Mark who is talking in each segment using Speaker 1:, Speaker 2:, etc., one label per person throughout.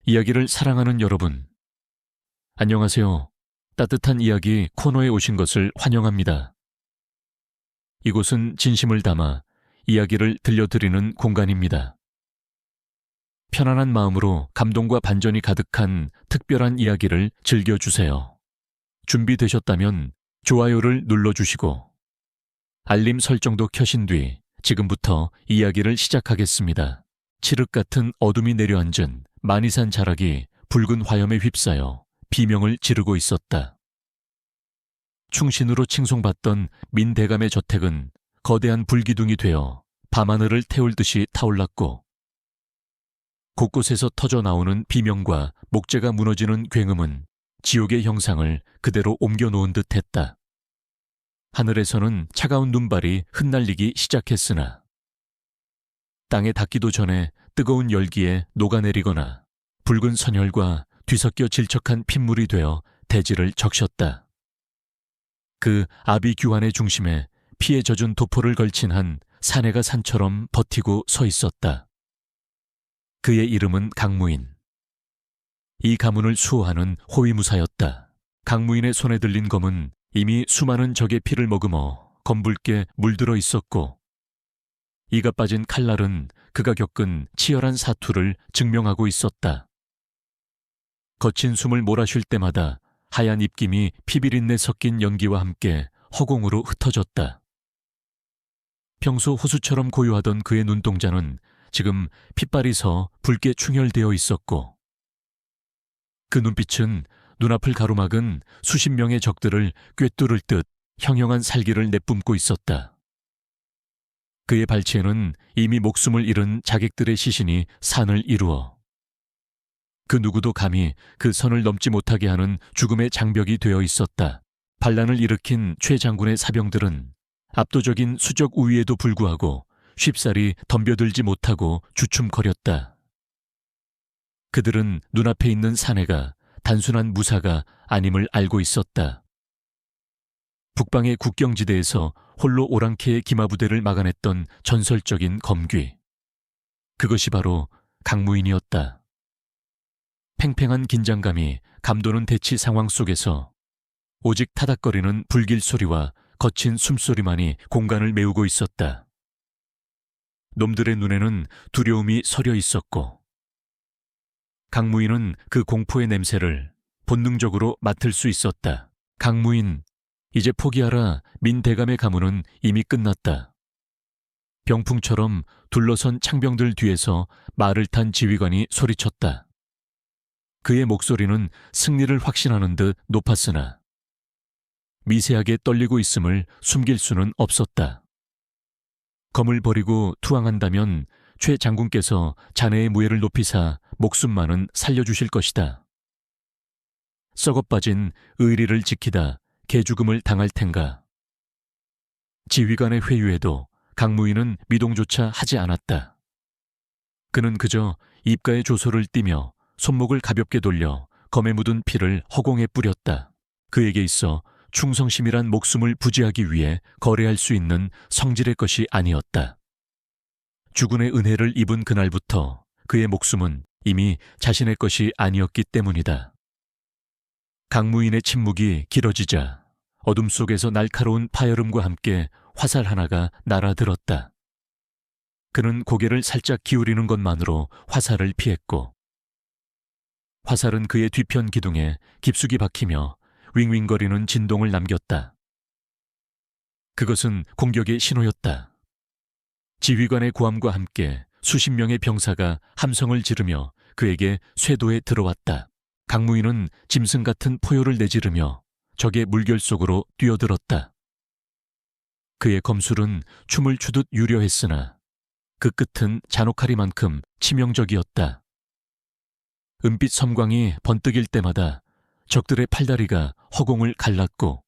Speaker 1: 이야기를 사랑하는 여러분, 안녕하세요. 따뜻한 이야기 코너에 오신 것을 환영합니다. 이곳은 진심을 담아 이야기를 들려드리는 공간입니다. 편안한 마음으로 감동과 반전이 가득한 특별한 이야기를 즐겨주세요. 준비되셨다면 좋아요를 눌러주시고 알림 설정도 켜신 뒤 지금부터 이야기를 시작하겠습니다. 칠흑 같은 어둠이 내려앉은 만이산 자락이 붉은 화염에 휩싸여 비명을 지르고 있었다. 충신으로 칭송받던 민대감의 저택은 거대한 불기둥이 되어 밤하늘을 태울 듯이 타올랐고 곳곳에서 터져 나오는 비명과 목재가 무너지는 굉음은 지옥의 형상을 그대로 옮겨놓은 듯 했다. 하늘에서는 차가운 눈발이 흩날리기 시작했으나 땅에 닿기도 전에 뜨거운 열기에 녹아내리거나 붉은 선혈과 뒤섞여 질척한 핏물이 되어 대지를 적셨다. 그 아비규환의 중심에 피에 젖은 도포를 걸친 한 사내가 산처럼 버티고 서 있었다. 그의 이름은 강무인. 이 가문을 수호하는 호위무사였다. 강무인의 손에 들린 검은 이미 수많은 적의 피를 머금어 검붉게 물들어 있었고 이가 빠진 칼날은 그가 겪은 치열한 사투를 증명하고 있었다. 거친 숨을 몰아쉴 때마다 하얀 입김이 피비린내 섞인 연기와 함께 허공으로 흩어졌다. 평소 호수처럼 고요하던 그의 눈동자는 지금 핏발이 서 붉게 충혈되어 있었고 그 눈빛은 눈앞을 가로막은 수십 명의 적들을 꿰뚫을 듯 형형한 살기를 내뿜고 있었다. 그의 발치에는 이미 목숨을 잃은 자객들의 시신이 산을 이루어 그 누구도 감히 그 선을 넘지 못하게 하는 죽음의 장벽이 되어 있었다. 반란을 일으킨 최 장군의 사병들은 압도적인 수적 우위에도 불구하고 쉽사리 덤벼들지 못하고 주춤거렸다. 그들은 눈앞에 있는 사내가 단순한 무사가 아님을 알고 있었다. 북방의 국경지대에서 홀로 오랑캐의 기마부대를 막아냈던 전설적인 검귀. 그것이 바로 강무인이었다. 팽팽한 긴장감이 감도는 대치 상황 속에서 오직 타닥거리는 불길 소리와 거친 숨소리만이 공간을 메우고 있었다. 놈들의 눈에는 두려움이 서려 있었고 강무인은 그 공포의 냄새를 본능적으로 맡을 수 있었다. 강무인, 이제 포기하라. 민대감의 가문은 이미 끝났다. 병풍처럼 둘러선 창병들 뒤에서 말을 탄 지휘관이 소리쳤다. 그의 목소리는 승리를 확신하는 듯 높았으나 미세하게 떨리고 있음을 숨길 수는 없었다. 검을 버리고 투항한다면 최 장군께서 자네의 무예를 높이사 목숨만은 살려주실 것이다. 썩어빠진 의리를 지키다 개죽음을 당할 텐가. 지휘관의 회유에도 강무인은 미동조차 하지 않았다. 그는 그저 입가에 조소를 띠며 손목을 가볍게 돌려 검에 묻은 피를 허공에 뿌렸다. 그에게 있어 충성심이란 목숨을 부지하기 위해 거래할 수 있는 성질의 것이 아니었다. 주군의 은혜를 입은 그날부터 그의 목숨은 이미 자신의 것이 아니었기 때문이다. 강무인의 침묵이 길어지자 어둠 속에서 날카로운 파열음과 함께 화살 하나가 날아들었다. 그는 고개를 살짝 기울이는 것만으로 화살을 피했고 화살은 그의 뒤편 기둥에 깊숙이 박히며 윙윙거리는 진동을 남겼다. 그것은 공격의 신호였다. 지휘관의 고함과 함께 수십 명의 병사가 함성을 지르며 그에게 쇄도에 들어왔다. 강무인은 짐승 같은 포효를 내지르며 적의 물결 속으로 뛰어들었다. 그의 검술은 춤을 추듯 유려했으나 그 끝은 잔혹하리만큼 치명적이었다. 은빛 섬광이 번뜩일 때마다 적들의 팔다리가 허공을 갈랐고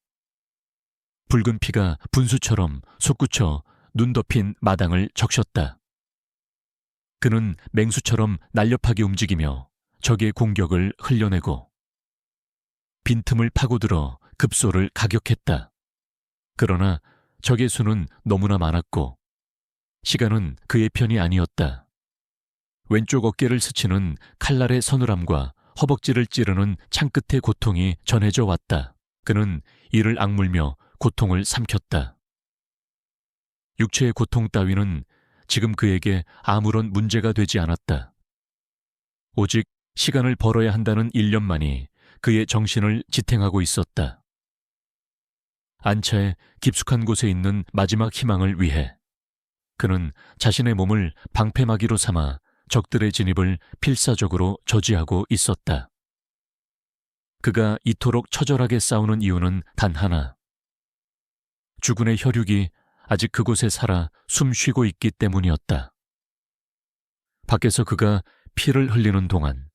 Speaker 1: 붉은 피가 분수처럼 솟구쳐 눈 덮인 마당을 적셨다. 그는 맹수처럼 날렵하게 움직이며 적의 공격을 흘려내고 빈틈을 파고들어 급소를 가격했다. 그러나 적의 수는 너무나 많았고 시간은 그의 편이 아니었다. 왼쪽 어깨를 스치는 칼날의 서늘함과 허벅지를 찌르는 창끝의 고통이 전해져 왔다. 그는 이를 악물며 고통을 삼켰다. 육체의 고통 따위는 지금 그에게 아무런 문제가 되지 않았다. 오직 시간을 벌어야 한다는 일념만이 그의 정신을 지탱하고 있었다. 안차의 깊숙한 곳에 있는 마지막 희망을 위해 그는 자신의 몸을 방패막이로 삼아 적들의 진입을 필사적으로 저지하고 있었다. 그가 이토록 처절하게 싸우는 이유는 단 하나. 주군의 혈육이 아직 그곳에 살아 숨 쉬고 있기 때문이었다. 밖에서 그가 피를 흘리는 동안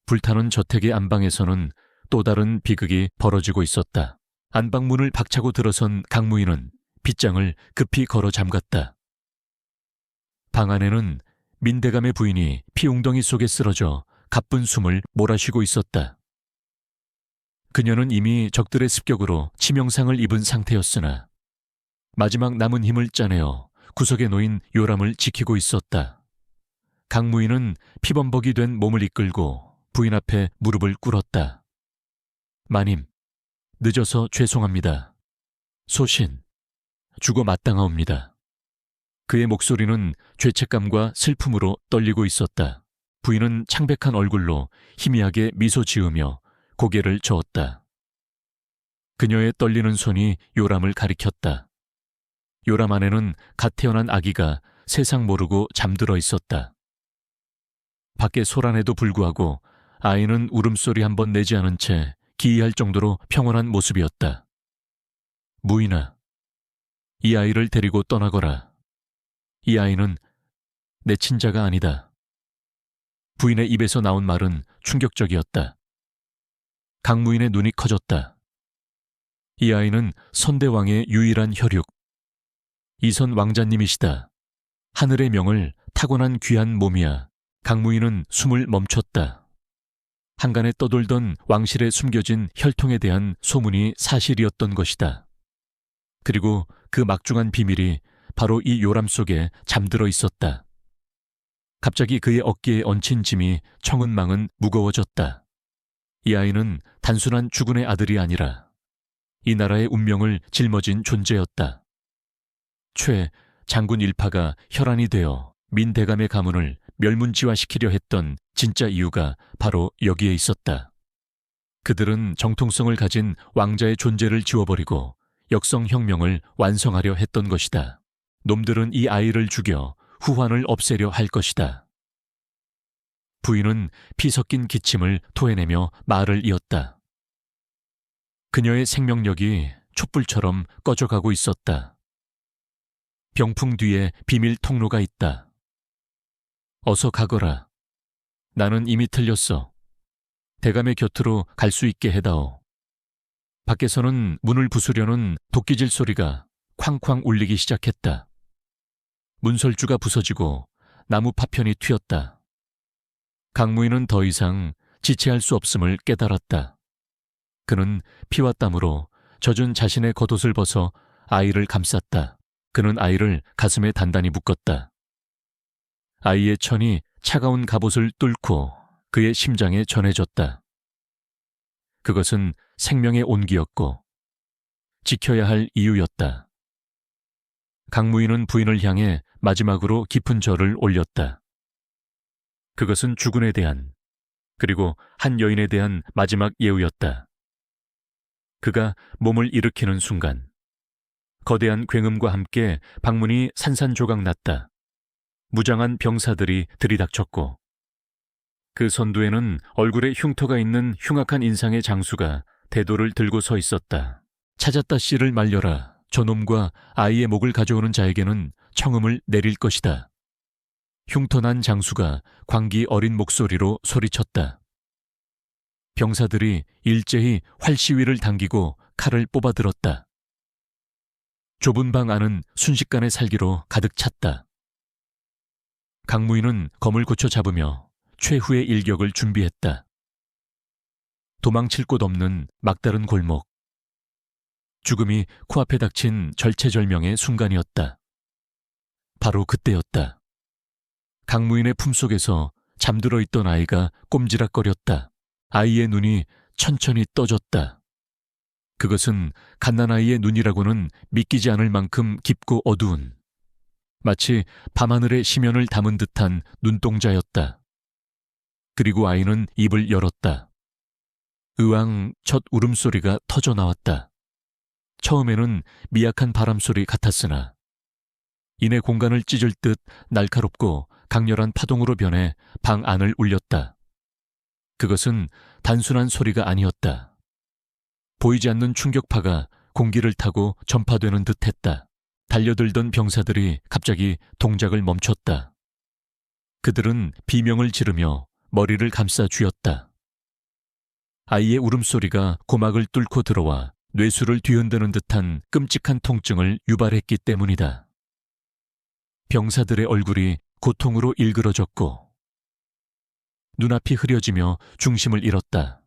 Speaker 1: 불타는 저택의 안방에서는 또 다른 비극이 벌어지고 있었다. 안방문을 박차고 들어선 강무인은 빗장을 급히 걸어 잠갔다. 방 안에는 민대감의 부인이 피웅덩이 속에 쓰러져 가쁜 숨을 몰아쉬고 있었다. 그녀는 이미 적들의 습격으로 치명상을 입은 상태였으나 마지막 남은 힘을 짜내어 구석에 놓인 요람을 지키고 있었다. 강무인은 피범벅이 된 몸을 이끌고 부인 앞에 무릎을 꿇었다. 마님, 늦어서 죄송합니다. 소신, 죽어 마땅하옵니다. 그의 목소리는 죄책감과 슬픔으로 떨리고 있었다. 부인은 창백한 얼굴로 희미하게 미소 지으며 고개를 저었다. 그녀의 떨리는 손이 요람을 가리켰다. 요람 안에는 갓 태어난 아기가 세상 모르고 잠들어 있었다. 밖에 소란에도 불구하고 아이는 울음소리 한 번 내지 않은 채 기이할 정도로 평온한 모습이었다. 무인아, 이 아이를 데리고 떠나거라. 이 아이는 내 친자가 아니다. 부인의 입에서 나온 말은 충격적이었다. 강무인의 눈이 커졌다. 이 아이는 선대왕의 유일한 혈육, 이선 왕자님이시다. 하늘의 명을 타고난 귀한 몸이야. 강무인은 숨을 멈췄다. 한간에 떠돌던 왕실에 숨겨진 혈통에 대한 소문이 사실이었던 것이다. 그리고 그 막중한 비밀이 바로 이 요람 속에 잠들어 있었다. 갑자기 그의 어깨에 얹힌 짐이 청은망은 무거워졌다. 이 아이는 단순한 주군의 아들이 아니라 이 나라의 운명을 짊어진 존재였다. 최 장군 일파가 혈안이 되어 민대감의 가문을 멸문지화시키려 했던 진짜 이유가 바로 여기에 있었다. 그들은 정통성을 가진 왕자의 존재를 지워버리고 역성혁명을 완성하려 했던 것이다. 놈들은 이 아이를 죽여 후환을 없애려 할 것이다. 부인은 피 섞인 기침을 토해내며 말을 이었다. 그녀의 생명력이 촛불처럼 꺼져가고 있었다. 병풍 뒤에 비밀 통로가 있다. 어서 가거라. 나는 이미 틀렸어. 대감의 곁으로 갈 수 있게 해다오. 밖에서는 문을 부수려는 도끼질 소리가 쾅쾅 울리기 시작했다. 문설주가 부서지고 나무 파편이 튀었다. 강무인은 더 이상 지체할 수 없음을 깨달았다. 그는 피와 땀으로 젖은 자신의 겉옷을 벗어 아이를 감쌌다. 그는 아이를 가슴에 단단히 묶었다. 아이의 천이 차가운 갑옷을 뚫고 그의 심장에 전해졌다. 그것은 생명의 온기였고 지켜야 할 이유였다. 강무인은 부인을 향해 마지막으로 깊은 절을 올렸다. 그것은 주군에 대한, 그리고 한 여인에 대한 마지막 예우였다. 그가 몸을 일으키는 순간 거대한 굉음과 함께 방문이 산산조각 났다. 무장한 병사들이 들이닥쳤고 그 선두에는 얼굴에 흉터가 있는 흉악한 인상의 장수가 대도를 들고 서 있었다. 찾았다 씨를 말려라. 저놈과 아이의 목을 가져오는 자에게는 청음을 내릴 것이다. 흉터난 장수가 광기 어린 목소리로 소리쳤다. 병사들이 일제히 활시위를 당기고 칼을 뽑아들었다. 좁은 방 안은 순식간의 살기로 가득 찼다. 강무인은 검을 고쳐 잡으며 최후의 일격을 준비했다. 도망칠 곳 없는 막다른 골목. 죽음이 코앞에 닥친 절체절명의 순간이었다. 바로 그때였다. 강무인의 품속에서 잠들어 있던 아이가 꼼지락거렸다. 아이의 눈이 천천히 떠졌다. 그것은 갓난아이의 눈이라고는 믿기지 않을 만큼 깊고 어두운, 마치 밤하늘의 심연을 담은 듯한 눈동자였다. 그리고 아이는 입을 열었다. 으앙, 첫 울음소리가 터져 나왔다. 처음에는 미약한 바람소리 같았으나 이내 공간을 찢을 듯 날카롭고 강렬한 파동으로 변해 방 안을 울렸다. 그것은 단순한 소리가 아니었다. 보이지 않는 충격파가 공기를 타고 전파되는 듯했다. 달려들던 병사들이 갑자기 동작을 멈췄다. 그들은 비명을 지르며 머리를 감싸 쥐었다. 아이의 울음소리가 고막을 뚫고 들어와 뇌수를 뒤흔드는 듯한 끔찍한 통증을 유발했기 때문이다. 병사들의 얼굴이 고통으로 일그러졌고 눈앞이 흐려지며 중심을 잃었다.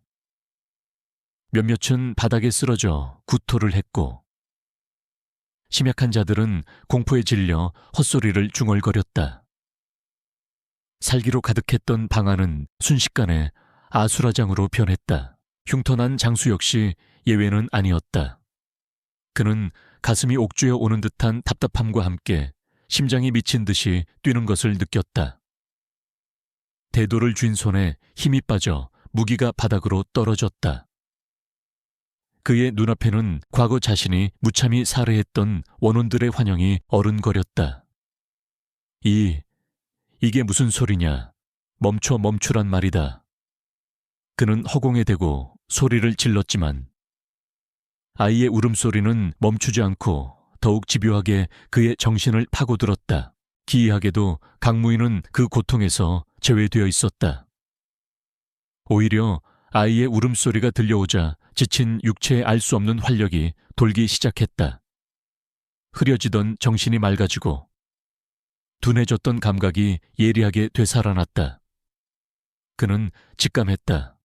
Speaker 1: 몇몇은 바닥에 쓰러져 구토를 했고 심약한 자들은 공포에 질려 헛소리를 중얼거렸다. 살기로 가득했던 방 안은 순식간에 아수라장으로 변했다. 흉터난 장수 역시 예외는 아니었다. 그는 가슴이 옥죄어 오는 듯한 답답함과 함께 심장이 미친 듯이 뛰는 것을 느꼈다. 대도를 쥔 손에 힘이 빠져 무기가 바닥으로 떨어졌다. 그의 눈앞에는 과거 자신이 무참히 살해했던 원혼들의 환영이 어른거렸다. 이게 무슨 소리냐? 멈추란 말이다. 그는 허공에 대고 소리를 질렀지만 아이의 울음소리는 멈추지 않고 더욱 집요하게 그의 정신을 파고들었다. 기이하게도 강무인은 그 고통에서 제외되어 있었다. 오히려 아이의 울음소리가 들려오자 지친 육체의 알 수 없는 활력이 돌기 시작했다. 흐려지던 정신이 맑아지고 둔해졌던 감각이 예리하게 되살아났다. 그는 직감했다.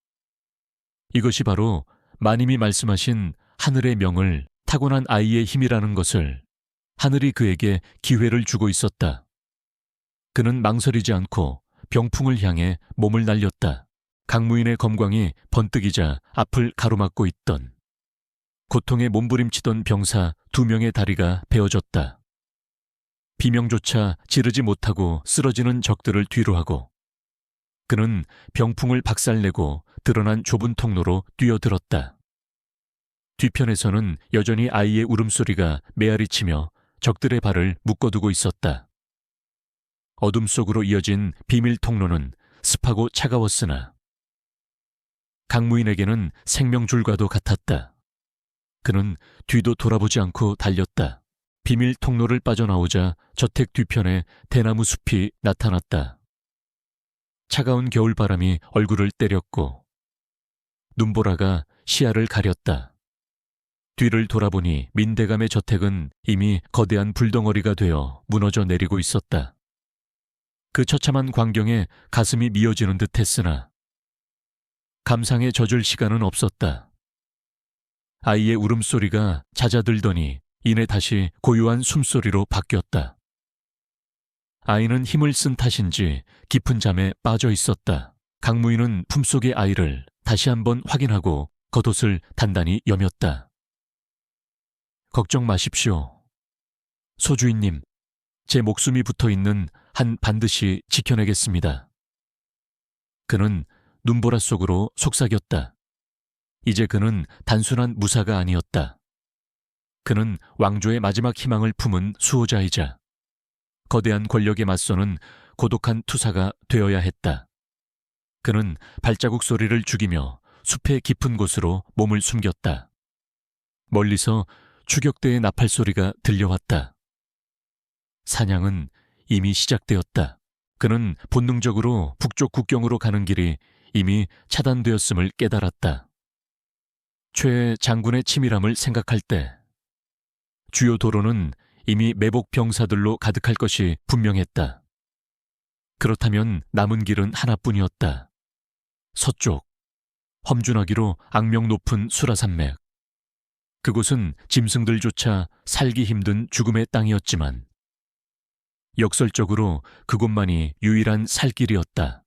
Speaker 1: 이것이 바로 마님이 말씀하신 하늘의 명을 타고난 아이의 힘이라는 것을, 하늘이 그에게 기회를 주고 있었다. 그는 망설이지 않고 병풍을 향해 몸을 날렸다. 강무인의 검광이 번뜩이자 앞을 가로막고 있던, 고통에 몸부림치던 병사 2명의 다리가 베어졌다. 비명조차 지르지 못하고 쓰러지는 적들을 뒤로하고 그는 병풍을 박살내고 드러난 좁은 통로로 뛰어들었다. 뒤편에서는 여전히 아이의 울음소리가 메아리치며 적들의 발을 묶어두고 있었다. 어둠 속으로 이어진 비밀 통로는 습하고 차가웠으나 강무인에게는 생명줄과도 같았다. 그는 뒤도 돌아보지 않고 달렸다. 비밀 통로를 빠져나오자 저택 뒤편에 대나무 숲이 나타났다. 차가운 겨울바람이 얼굴을 때렸고 눈보라가 시야를 가렸다. 뒤를 돌아보니 민대감의 저택은 이미 거대한 불덩어리가 되어 무너져 내리고 있었다. 그 처참한 광경에 가슴이 미어지는 듯 했으나 감상에 젖을 시간은 없었다. 아이의 울음소리가 잦아들더니 이내 다시 고요한 숨소리로 바뀌었다. 아이는 힘을 쓴 탓인지 깊은 잠에 빠져 있었다. 강무인은 품속의 아이를 다시 한번 확인하고 겉옷을 단단히 여몄다. 걱정 마십시오. 소주인님, 제 목숨이 붙어있는 한 반드시 지켜내겠습니다. 그는 눈보라 속으로 속삭였다. 이제 그는 단순한 무사가 아니었다. 그는 왕조의 마지막 희망을 품은 수호자이자 거대한 권력에 맞서는 고독한 투사가 되어야 했다. 그는 발자국 소리를 죽이며 숲의 깊은 곳으로 몸을 숨겼다. 멀리서 추격대의 나팔 소리가 들려왔다. 사냥은 이미 시작되었다. 그는 본능적으로 북쪽 국경으로 가는 길이 이미 차단되었음을 깨달았다. 최 장군의 치밀함을 생각할 때 주요 도로는 이미 매복 병사들로 가득할 것이 분명했다. 그렇다면 남은 길은 하나뿐이었다. 서쪽, 험준하기로 악명 높은 수라산맥. 그곳은 짐승들조차 살기 힘든 죽음의 땅이었지만 역설적으로 그곳만이 유일한 살길이었다.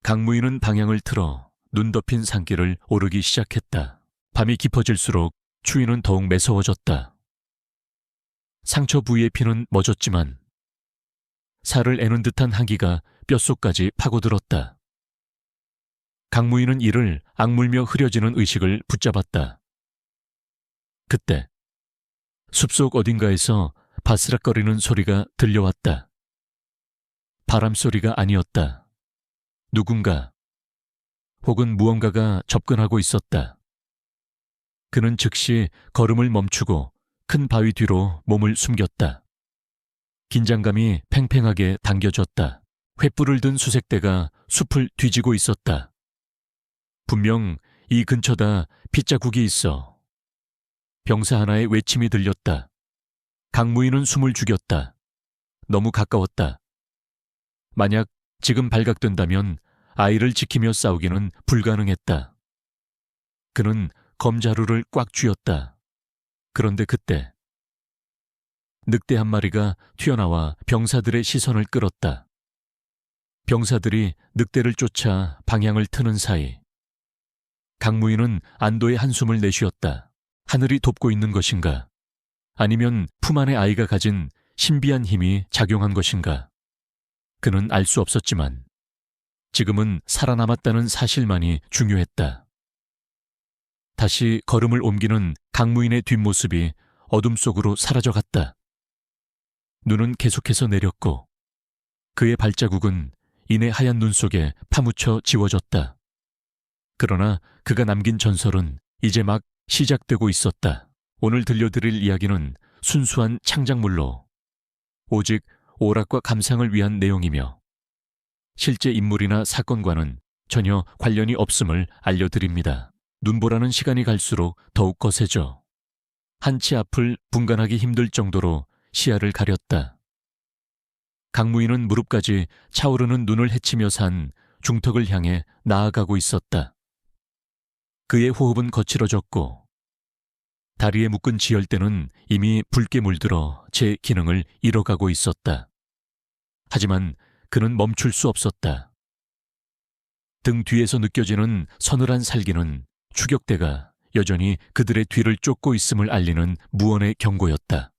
Speaker 1: 강무인은 방향을 틀어 눈 덮인 산길을 오르기 시작했다. 밤이 깊어질수록 추위는 더욱 매서워졌다. 상처 부위의 피는 멎었지만 살을 애는 듯한 한기가 뼛속까지 파고들었다. 강무인은 이를 악물며 흐려지는 의식을 붙잡았다. 그때 숲속 어딘가에서 바스락거리는 소리가 들려왔다. 바람소리가 아니었다. 누군가 혹은 무언가가 접근하고 있었다. 그는 즉시 걸음을 멈추고 큰 바위 뒤로 몸을 숨겼다. 긴장감이 팽팽하게 당겨졌다. 횃불을 든 수색대가 숲을 뒤지고 있었다. 분명 이 근처다 핏자국이 있어. 병사 하나의 외침이 들렸다. 강무인은 숨을 죽였다. 너무 가까웠다. 만약 지금 발각된다면 아이를 지키며 싸우기는 불가능했다. 그는 검자루를 꽉 쥐었다. 그런데 그때 늑대 한 마리가 튀어나와 병사들의 시선을 끌었다. 병사들이 늑대를 쫓아 방향을 트는 사이 강무인은 안도의 한숨을 내쉬었다. 하늘이 돕고 있는 것인가? 아니면 품 안의 아이가 가진 신비한 힘이 작용한 것인가? 그는 알 수 없었지만 지금은 살아남았다는 사실만이 중요했다. 다시 걸음을 옮기는 강무인의 뒷모습이 어둠 속으로 사라져갔다. 눈은 계속해서 내렸고 그의 발자국은 이내 하얀 눈 속에 파묻혀 지워졌다. 그러나 그가 남긴 전설은 이제 막 시작되고 있었다. 오늘 들려드릴 이야기는 순수한 창작물로 오직 오락과 감상을 위한 내용이며 실제 인물이나 사건과는 전혀 관련이 없음을 알려드립니다. 눈보라는 시간이 갈수록 더욱 거세져 한치 앞을 분간하기 힘들 정도로 시야를 가렸다. 강무인은 무릎까지 차오르는 눈을 헤치며 산 중턱을 향해 나아가고 있었다. 그의 호흡은 거칠어졌고 다리에 묶은 지혈대는 이미 붉게 물들어 제 기능을 잃어가고 있었다. 하지만 그는 멈출 수 없었다. 등 뒤에서 느껴지는 서늘한 살기는 추격대가 여전히 그들의 뒤를 쫓고 있음을 알리는 무언의 경고였다.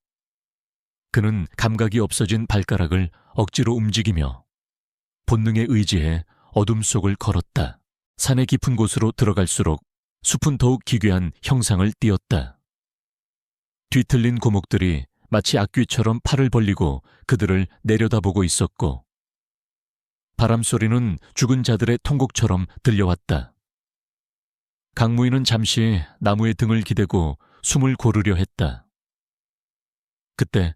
Speaker 1: 그는 감각이 없어진 발가락을 억지로 움직이며 본능에 의지해 어둠 속을 걸었다. 산의 깊은 곳으로 들어갈수록 숲은 더욱 기괴한 형상을 띠었다. 뒤틀린 고목들이 마치 악귀처럼 팔을 벌리고 그들을 내려다보고 있었고 바람소리는 죽은 자들의 통곡처럼 들려왔다. 강무인은 잠시 나무에 등을 기대고 숨을 고르려 했다. 그때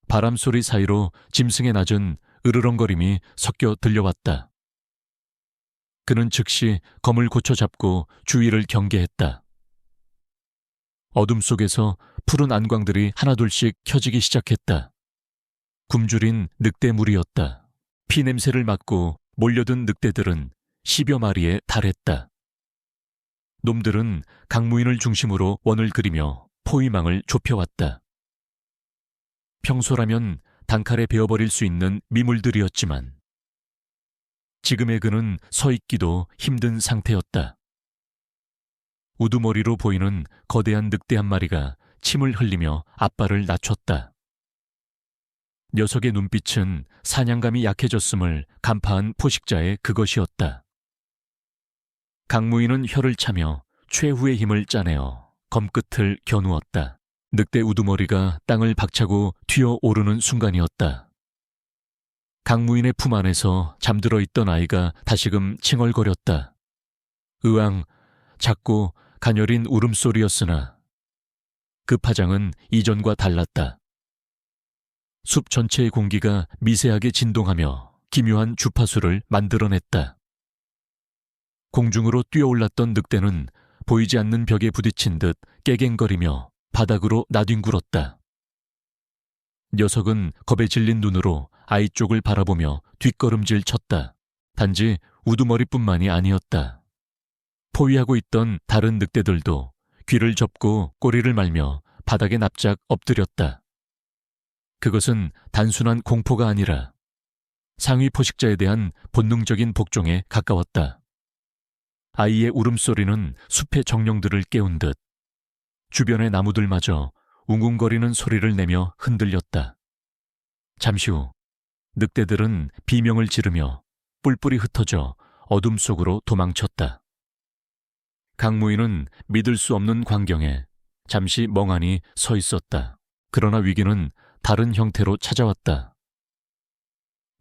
Speaker 1: 바람소리 사이로 짐승의 낮은 으르렁거림이 섞여 들려왔다. 그는 즉시 검을 고쳐잡고 주위를 경계했다. 어둠 속에서 푸른 안광들이 하나둘씩 켜지기 시작했다. 굶주린 늑대무리였다. 피 냄새를 맡고 몰려든 늑대들은 10여 마리에 달했다. 놈들은 강무인을 중심으로 원을 그리며 포위망을 좁혀왔다. 평소라면 단칼에 베어버릴 수 있는 미물들이었지만 지금의 그는 서 있기도 힘든 상태였다. 우두머리로 보이는 거대한 늑대 한 마리가 침을 흘리며 앞발을 낮췄다. 녀석의 눈빛은 사냥감이 약해졌음을 간파한 포식자의 그것이었다. 강무인은 혀를 차며 최후의 힘을 짜내어 검끝을 겨누었다. 늑대 우두머리가 땅을 박차고 튀어오르는 순간이었다. 강무인의 품 안에서 잠들어 있던 아이가 다시금 칭얼거렸다. 으앙, 작고 가녀린 울음소리였으나 그 파장은 이전과 달랐다. 숲 전체의 공기가 미세하게 진동하며 기묘한 주파수를 만들어냈다. 공중으로 뛰어올랐던 늑대는 보이지 않는 벽에 부딪힌 듯 깨갱거리며 바닥으로 나뒹굴었다. 녀석은 겁에 질린 눈으로 아이 쪽을 바라보며 뒷걸음질 쳤다. 단지 우두머리뿐만이 아니었다. 포위하고 있던 다른 늑대들도 귀를 접고 꼬리를 말며 바닥에 납작 엎드렸다. 그것은 단순한 공포가 아니라 상위 포식자에 대한 본능적인 복종에 가까웠다. 아이의 울음소리는 숲의 정령들을 깨운 듯 주변의 나무들마저 웅웅거리는 소리를 내며 흔들렸다. 잠시 후 늑대들은 비명을 지르며 뿔뿔이 흩어져 어둠 속으로 도망쳤다. 강무인은 믿을 수 없는 광경에 잠시 멍하니 서 있었다. 그러나 위기는 다른 형태로 찾아왔다.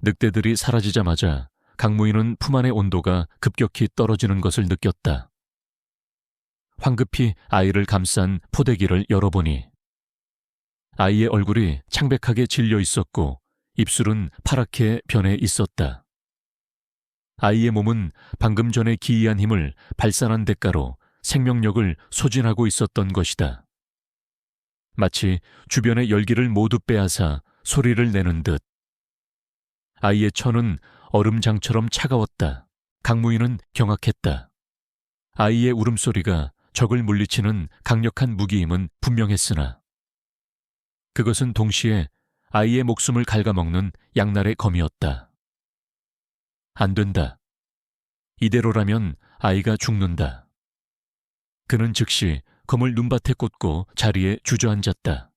Speaker 1: 늑대들이 사라지자마자 강무인은 품 안의 온도가 급격히 떨어지는 것을 느꼈다. 황급히 아이를 감싼 포대기를 열어보니 아이의 얼굴이 창백하게 질려 있었고 입술은 파랗게 변해 있었다. 아이의 몸은 방금 전에 기이한 힘을 발산한 대가로 생명력을 소진하고 있었던 것이다. 마치 주변의 열기를 모두 빼앗아 소리를 내는 듯. 아이의 천은 얼음장처럼 차가웠다. 강무인은 경악했다. 아이의 울음소리가 적을 물리치는 강력한 무기임은 분명했으나 그것은 동시에 아이의 목숨을 갉아먹는 양날의 검이었다. 안 된다. 이대로라면 아이가 죽는다. 그는 즉시 검을 눈밭에 꽂고 자리에 주저앉았다.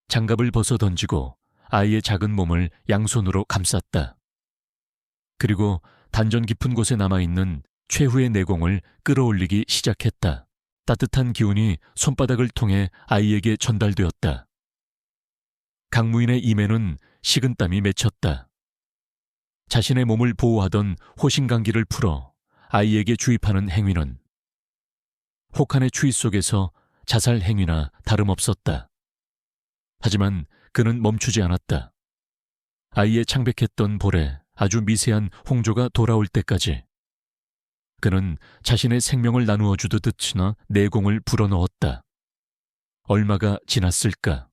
Speaker 1: 장갑을 벗어 던지고 아이의 작은 몸을 양손으로 감쌌다. 그리고 단전 깊은 곳에 남아있는 최후의 내공을 끌어올리기 시작했다. 따뜻한 기운이 손바닥을 통해 아이에게 전달되었다. 강무인의 임에는 식은땀이 맺혔다. 자신의 몸을 보호하던 호신강기를 풀어 아이에게 주입하는 행위는 혹한의 추위 속에서 자살 행위나 다름없었다. 하지만 그는 멈추지 않았다. 아이의 창백했던 볼에 아주 미세한 홍조가 돌아올 때까지 그는 자신의 생명을 나누어 주듯 치나 내공을 불어넣었다. 얼마가 지났을까?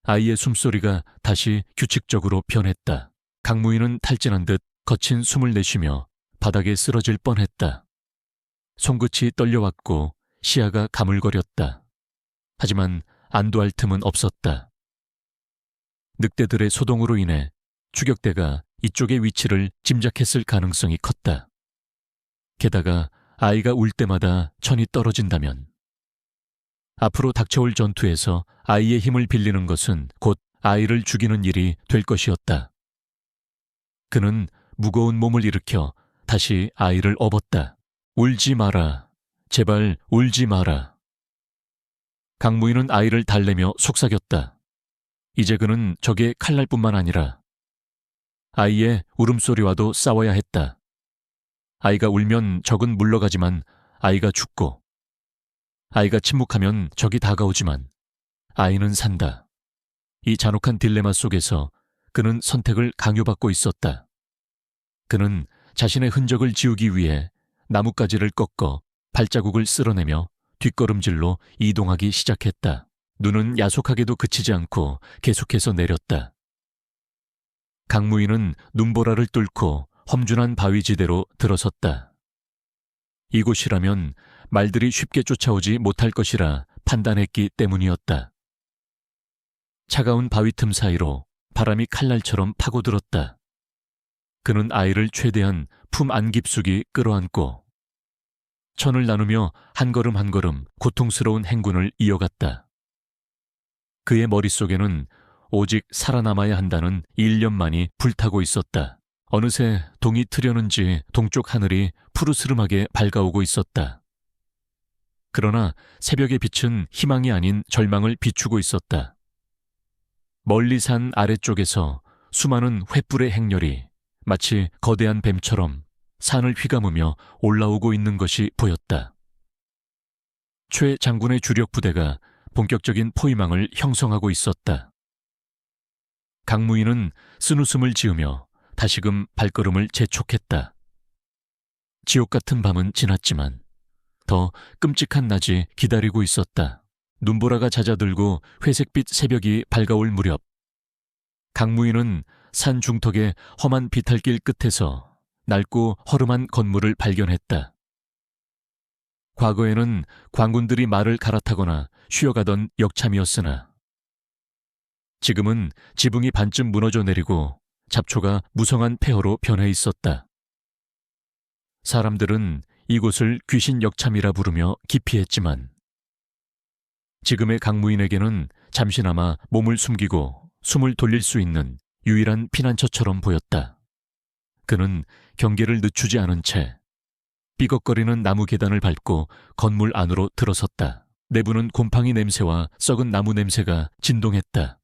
Speaker 1: 아이의 숨소리가 다시 규칙적으로 변했다. 강무인은 탈진한 듯 거친 숨을 내쉬며 바닥에 쓰러질 뻔했다. 손끝이 떨려왔고 시야가 가물거렸다. 하지만 안도할 틈은 없었다. 늑대들의 소동으로 인해 추격대가 이쪽의 위치를 짐작했을 가능성이 컸다. 게다가 아이가 울 때마다 천이 떨어진다면 앞으로 닥쳐올 전투에서 아이의 힘을 빌리는 것은 곧 아이를 죽이는 일이 될 것이었다. 그는 무거운 몸을 일으켜 다시 아이를 업었다. 울지 마라. 제발 울지 마라. 강무인은 아이를 달래며 속삭였다. 이제 그는 적의 칼날뿐만 아니라 아이의 울음소리와도 싸워야 했다. 아이가 울면 적은 물러가지만 아이가 죽고 아이가 침묵하면 적이 다가오지만 아이는 산다. 이 잔혹한 딜레마 속에서 그는 선택을 강요받고 있었다. 그는 자신의 흔적을 지우기 위해 나뭇가지를 꺾어 발자국을 쓸어내며 뒷걸음질로 이동하기 시작했다. 눈은 야속하게도 그치지 않고 계속해서 내렸다. 강무인은 눈보라를 뚫고 험준한 바위지대로 들어섰다. 이곳이라면 말들이 쉽게 쫓아오지 못할 것이라 판단했기 때문이었다. 차가운 바위 틈 사이로 바람이 칼날처럼 파고들었다. 그는 아이를 최대한 품 안 깊숙이 끌어안고 천을 나누며 한 걸음 한 걸음 고통스러운 행군을 이어갔다. 그의 머릿속에는 오직 살아남아야 한다는 일념만이 불타고 있었다. 어느새 동이 트려는지 동쪽 하늘이 푸르스름하게 밝아오고 있었다. 그러나 새벽의 빛은 희망이 아닌 절망을 비추고 있었다. 멀리 산 아래쪽에서 수많은 횃불의 행렬이 마치 거대한 뱀처럼 산을 휘감으며 올라오고 있는 것이 보였다. 최 장군의 주력 부대가 본격적인 포위망을 형성하고 있었다. 강무인은 쓴웃음을 지으며 다시금 발걸음을 재촉했다. 지옥 같은 밤은 지났지만 더 끔찍한 낮이 기다리고 있었다. 눈보라가 잦아들고 회색빛 새벽이 밝아올 무렵 강무인은 산 중턱의 험한 비탈길 끝에서 낡고 허름한 건물을 발견했다. 과거에는 광군들이 말을 갈아타거나 쉬어가던 역참이었으나 지금은 지붕이 반쯤 무너져 내리고 잡초가 무성한 폐허로 변해 있었다. 사람들은 이곳을 귀신 역참이라 부르며 기피했지만 지금의 강무인에게는 잠시나마 몸을 숨기고 숨을 돌릴 수 있는 유일한 피난처처럼 보였다. 그는 경계를 늦추지 않은 채 삐걱거리는 나무 계단을 밟고 건물 안으로 들어섰다. 내부는 곰팡이 냄새와 썩은 나무 냄새가 진동했다.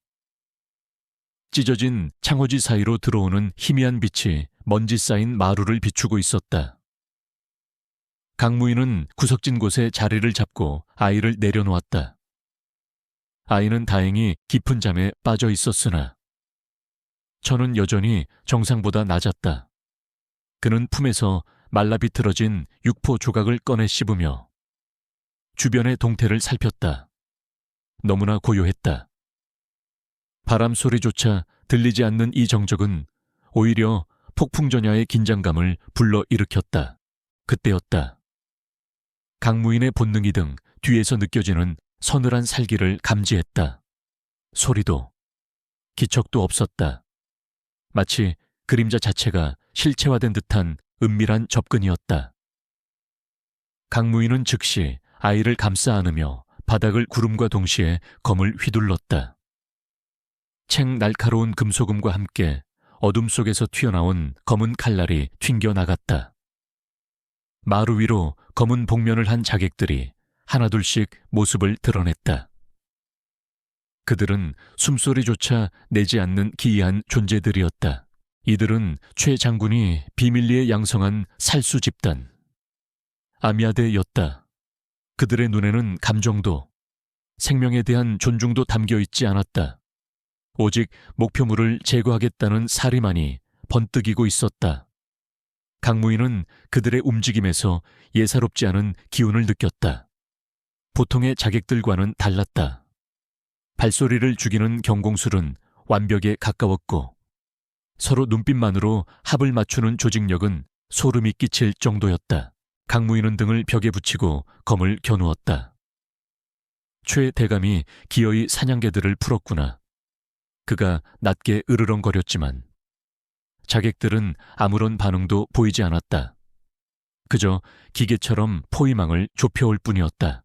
Speaker 1: 찢어진 창호지 사이로 들어오는 희미한 빛이 먼지 쌓인 마루를 비추고 있었다. 강무인은 구석진 곳에 자리를 잡고 아이를 내려놓았다. 아이는 다행히 깊은 잠에 빠져 있었으나 저는 여전히 정상보다 낮았다. 그는 품에서 말라비틀어진 육포 조각을 꺼내 씹으며 주변의 동태를 살폈다. 너무나 고요했다. 바람 소리조차 들리지 않는 이 정적은 오히려 폭풍전야의 긴장감을 불러일으켰다. 그때였다. 강무인의 본능이 등 뒤에서 느껴지는 서늘한 살기를 감지했다. 소리도, 기척도 없었다. 마치 그림자 자체가 실체화된 듯한 은밀한 접근이었다. 강무인은 즉시 아이를 감싸 안으며 바닥을 구름과 동시에 검을 휘둘렀다. 챙 날카로운 금소금과 함께 어둠 속에서 튀어나온 검은 칼날이 튕겨나갔다. 마루 위로 검은 복면을 한 자객들이 하나둘씩 모습을 드러냈다. 그들은 숨소리조차 내지 않는 기이한 존재들이었다. 이들은 최 장군이 비밀리에 양성한 살수 집단 아미아데였다. 그들의 눈에는 감정도 생명에 대한 존중도 담겨 있지 않았다. 오직 목표물을 제거하겠다는 사리만이 번뜩이고 있었다. 강무인은 그들의 움직임에서 예사롭지 않은 기운을 느꼈다. 보통의 자객들과는 달랐다. 발소리를 죽이는 경공술은 완벽에 가까웠고 서로 눈빛만으로 합을 맞추는 조직력은 소름이 끼칠 정도였다. 강무인은 등을 벽에 붙이고 검을 겨누었다. 최 대감이 기어이 사냥개들을 풀었구나. 그가 낮게 으르렁거렸지만 자객들은 아무런 반응도 보이지 않았다. 그저 기계처럼 포위망을 좁혀올 뿐이었다.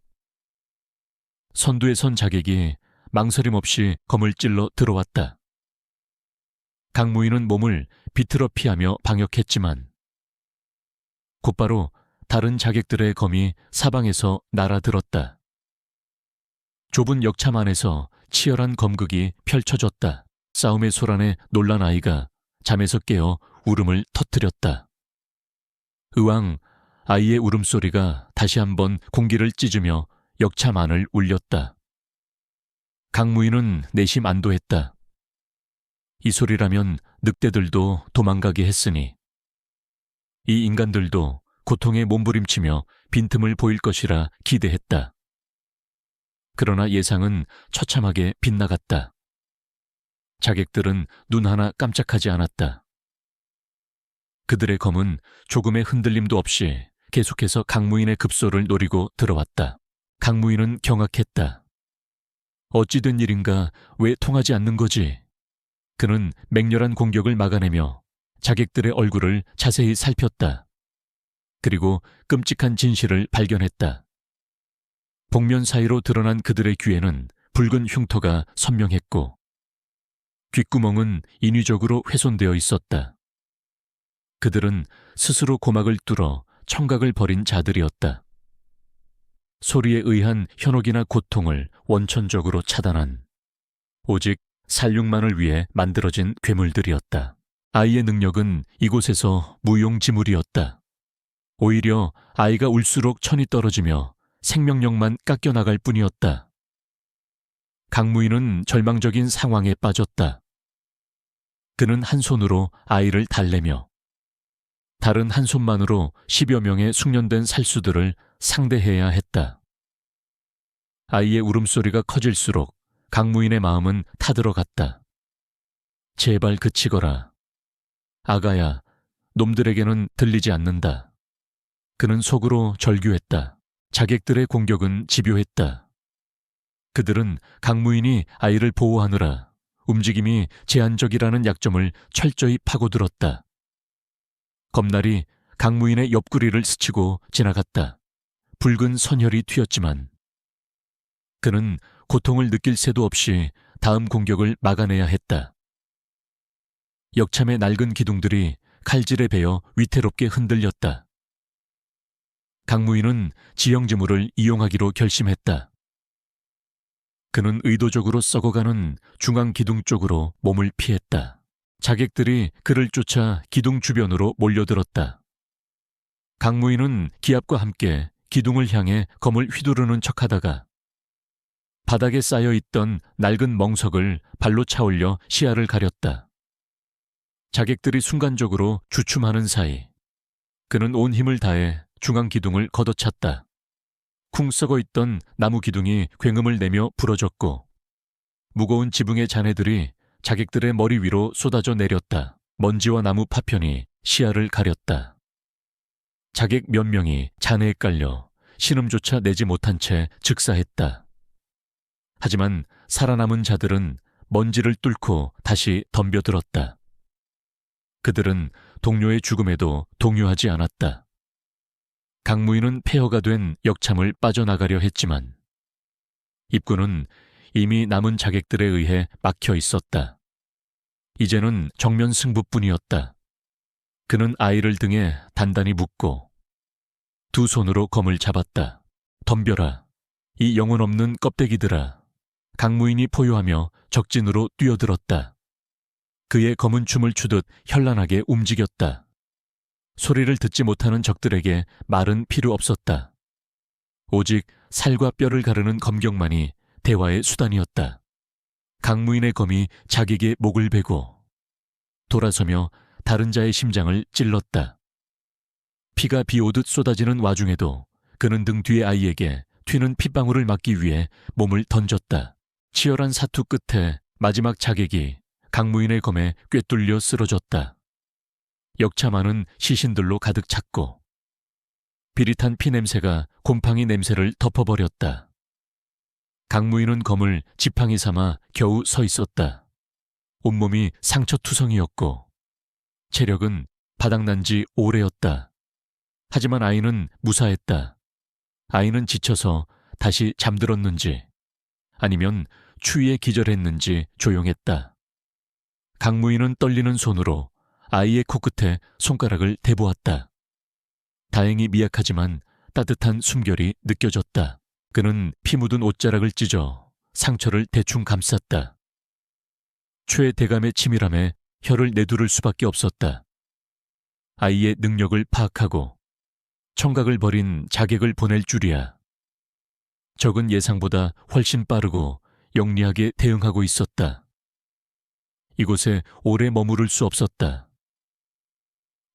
Speaker 1: 선두에 선 자객이 망설임 없이 검을 찔러 들어왔다. 강무인은 몸을 비틀어 피하며 방역했지만 곧바로 다른 자객들의 검이 사방에서 날아들었다. 좁은 역참 안에서 치열한 검극이 펼쳐졌다. 싸움의 소란에 놀란 아이가 잠에서 깨어 울음을 터뜨렸다. 의왕 아이의 울음소리가 다시 한번 공기를 찢으며 역참 안을 울렸다. 강무인은 내심 안도했다. 이 소리라면 늑대들도 도망가게 했으니 이 인간들도 고통에 몸부림치며 빈틈을 보일 것이라 기대했다. 그러나 예상은 처참하게 빗나갔다. 자객들은 눈 하나 깜짝하지 않았다. 그들의 검은 조금의 흔들림도 없이 계속해서 강무인의 급소를 노리고 들어왔다. 강무인은 경악했다. 어찌된 일인가 왜 통하지 않는 거지? 그는 맹렬한 공격을 막아내며 자객들의 얼굴을 자세히 살폈다. 그리고 끔찍한 진실을 발견했다. 복면 사이로 드러난 그들의 귀에는 붉은 흉터가 선명했고 귓구멍은 인위적으로 훼손되어 있었다. 그들은 스스로 고막을 뚫어 청각을 버린 자들이었다. 소리에 의한 현혹이나 고통을 원천적으로 차단한 오직 살육만을 위해 만들어진 괴물들이었다. 아이의 능력은 이곳에서 무용지물이었다. 오히려 아이가 울수록 천이 떨어지며 생명력만 깎여나갈 뿐이었다. 강무인은 절망적인 상황에 빠졌다. 그는 한 손으로 아이를 달래며 다른 한 손만으로 10여 명의 숙련된 살수들을 상대해야 했다. 아이의 울음소리가 커질수록 강무인의 마음은 타들어갔다. 제발 그치거라. 아가야, 놈들에게는 들리지 않는다. 그는 속으로 절규했다. 자객들의 공격은 집요했다. 그들은 강무인이 아이를 보호하느라 움직임이 제한적이라는 약점을 철저히 파고들었다. 검날이 강무인의 옆구리를 스치고 지나갔다. 붉은 선혈이 튀었지만 그는 고통을 느낄 새도 없이 다음 공격을 막아내야 했다. 역참의 낡은 기둥들이 칼질에 베어 위태롭게 흔들렸다. 강무인은 지형지물을 이용하기로 결심했다. 그는 의도적으로 썩어가는 중앙 기둥 쪽으로 몸을 피했다. 자객들이 그를 쫓아 기둥 주변으로 몰려들었다. 강무인은 기압과 함께 기둥을 향해 검을 휘두르는 척하다가 바닥에 쌓여있던 낡은 멍석을 발로 차올려 시야를 가렸다. 자객들이 순간적으로 주춤하는 사이 그는 온 힘을 다해 중앙 기둥을 걷어찼다. 쿵 썩어있던 나무 기둥이 굉음을 내며 부러졌고 무거운 지붕의 잔해들이 자객들의 머리 위로 쏟아져 내렸다. 먼지와 나무 파편이 시야를 가렸다. 자객 몇 명이 잔해에 깔려 신음조차 내지 못한 채 즉사했다. 하지만 살아남은 자들은 먼지를 뚫고 다시 덤벼들었다. 그들은 동료의 죽음에도 동요하지 않았다. 강무인은 폐허가 된 역참을 빠져나가려 했지만 입구는 이미 남은 자객들에 의해 막혀 있었다. 이제는 정면 승부뿐이었다. 그는 아이를 등에 단단히 묶고 두 손으로 검을 잡았다. 덤벼라, 이 영혼 없는 껍데기들아. 강무인이 포효하며 적진으로 뛰어들었다. 그의 검은 춤을 추듯 현란하게 움직였다. 소리를 듣지 못하는 적들에게 말은 필요 없었다. 오직 살과 뼈를 가르는 검격만이 대화의 수단이었다. 강무인의 검이 자객의 목을 베고 돌아서며 다른 자의 심장을 찔렀다. 피가 비오듯 쏟아지는 와중에도 그는 등 뒤의 아이에게 튀는 핏방울을 막기 위해 몸을 던졌다. 치열한 사투 끝에 마지막 자객이 강무인의 검에 꿰뚫려 쓰러졌다. 역참안은 시신들로 가득 찼고 비릿한 피 냄새가 곰팡이 냄새를 덮어버렸다. 강무인은 검을 지팡이 삼아 겨우 서 있었다. 온몸이 상처투성이었고 체력은 바닥난 지 오래였다. 하지만 아이는 무사했다. 아이는 지쳐서 다시 잠들었는지 아니면 추위에 기절했는지 조용했다. 강무인은 떨리는 손으로 아이의 코끝에 손가락을 대보았다. 다행히 미약하지만 따뜻한 숨결이 느껴졌다. 그는 피 묻은 옷자락을 찢어 상처를 대충 감쌌다. 최대감의 치밀함에 혀를 내두를 수밖에 없었다. 아이의 능력을 파악하고 청각을 버린 자객을 보낼 줄이야. 적은 예상보다 훨씬 빠르고 영리하게 대응하고 있었다. 이곳에 오래 머무를 수 없었다.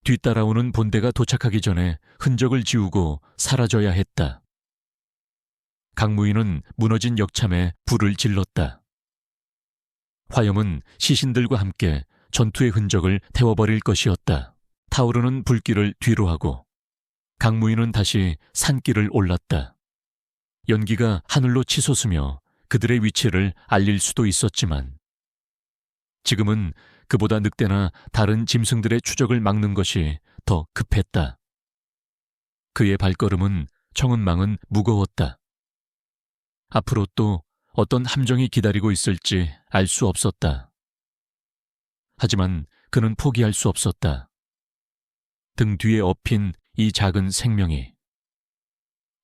Speaker 1: 뒤따라오는 본대가 도착하기 전에 흔적을 지우고 사라져야 했다. 강무인은 무너진 역참에 불을 질렀다. 화염은 시신들과 함께 전투의 흔적을 태워버릴 것이었다. 타오르는 불길을 뒤로 하고 강무인은 다시 산길을 올랐다. 연기가 하늘로 치솟으며 그들의 위치를 알릴 수도 있었지만 지금은 그보다 늑대나 다른 짐승들의 추적을 막는 것이 더 급했다. 그의 발걸음은 청은망은 무거웠다. 앞으로 또 어떤 함정이 기다리고 있을지 알 수 없었다. 하지만 그는 포기할 수 없었다. 등 뒤에 엎인 이 작은 생명이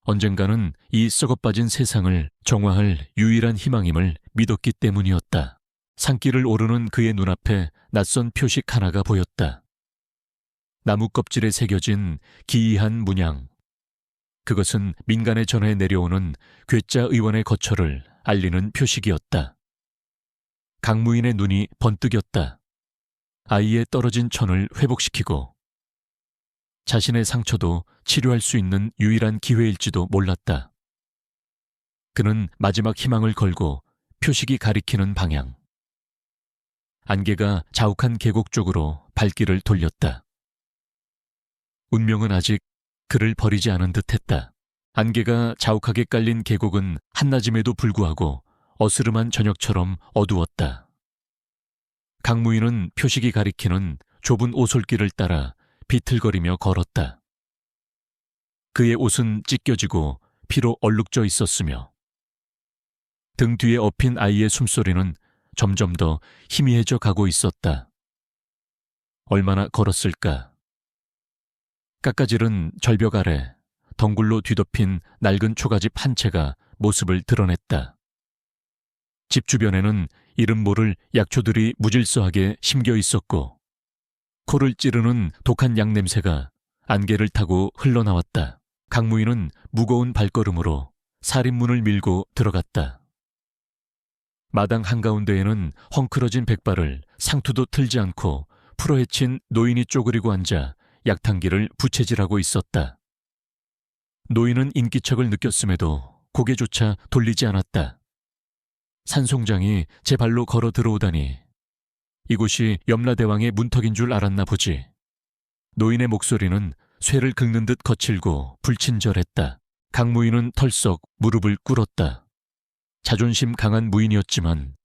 Speaker 1: 언젠가는 이 썩어빠진 세상을 정화할 유일한 희망임을 믿었기 때문이었다. 산길을 오르는 그의 눈앞에 낯선 표식 하나가 보였다. 나무 껍질에 새겨진 기이한 문양. 그것은 민간의 전에 내려오는 괴짜 의원의 거처를 알리는 표식이었다. 강무인의 눈이 번뜩였다. 아이의 떨어진 천을 회복시키고 자신의 상처도 치료할 수 있는 유일한 기회일지도 몰랐다. 그는 마지막 희망을 걸고 표식이 가리키는 방향. 안개가 자욱한 계곡 쪽으로 발길을 돌렸다. 운명은 아직 그를 버리지 않은 듯했다. 안개가 자욱하게 깔린 계곡은 한낮임에도 불구하고 어스름한 저녁처럼 어두웠다. 강무인은 표식이 가리키는 좁은 오솔길을 따라 비틀거리며 걸었다. 그의 옷은 찢겨지고 피로 얼룩져 있었으며 등 뒤에 엎인 아이의 숨소리는 점점 더 희미해져 가고 있었다. 얼마나 걸었을까? 깎아지른 절벽 아래 덩굴로 뒤덮인 낡은 초가집 한 채가 모습을 드러냈다. 집 주변에는 이름 모를 약초들이 무질서하게 심겨 있었고 코를 찌르는 독한 약 냄새가 안개를 타고 흘러나왔다. 강무인은 무거운 발걸음으로 살인문을 밀고 들어갔다. 마당 한가운데에는 헝클어진 백발을 상투도 틀지 않고 풀어헤친 노인이 쪼그리고 앉아 약탕기를 부채질하고 있었다. 노인은 인기척을 느꼈음에도 고개조차 돌리지 않았다. 산송장이 제 발로 걸어 들어오다니 이곳이 염라대왕의 문턱인 줄 알았나 보지. 노인의 목소리는 쇠를 긁는 듯 거칠고 불친절했다. 강무인은 털썩 무릎을 꿇었다. 자존심 강한 무인이었지만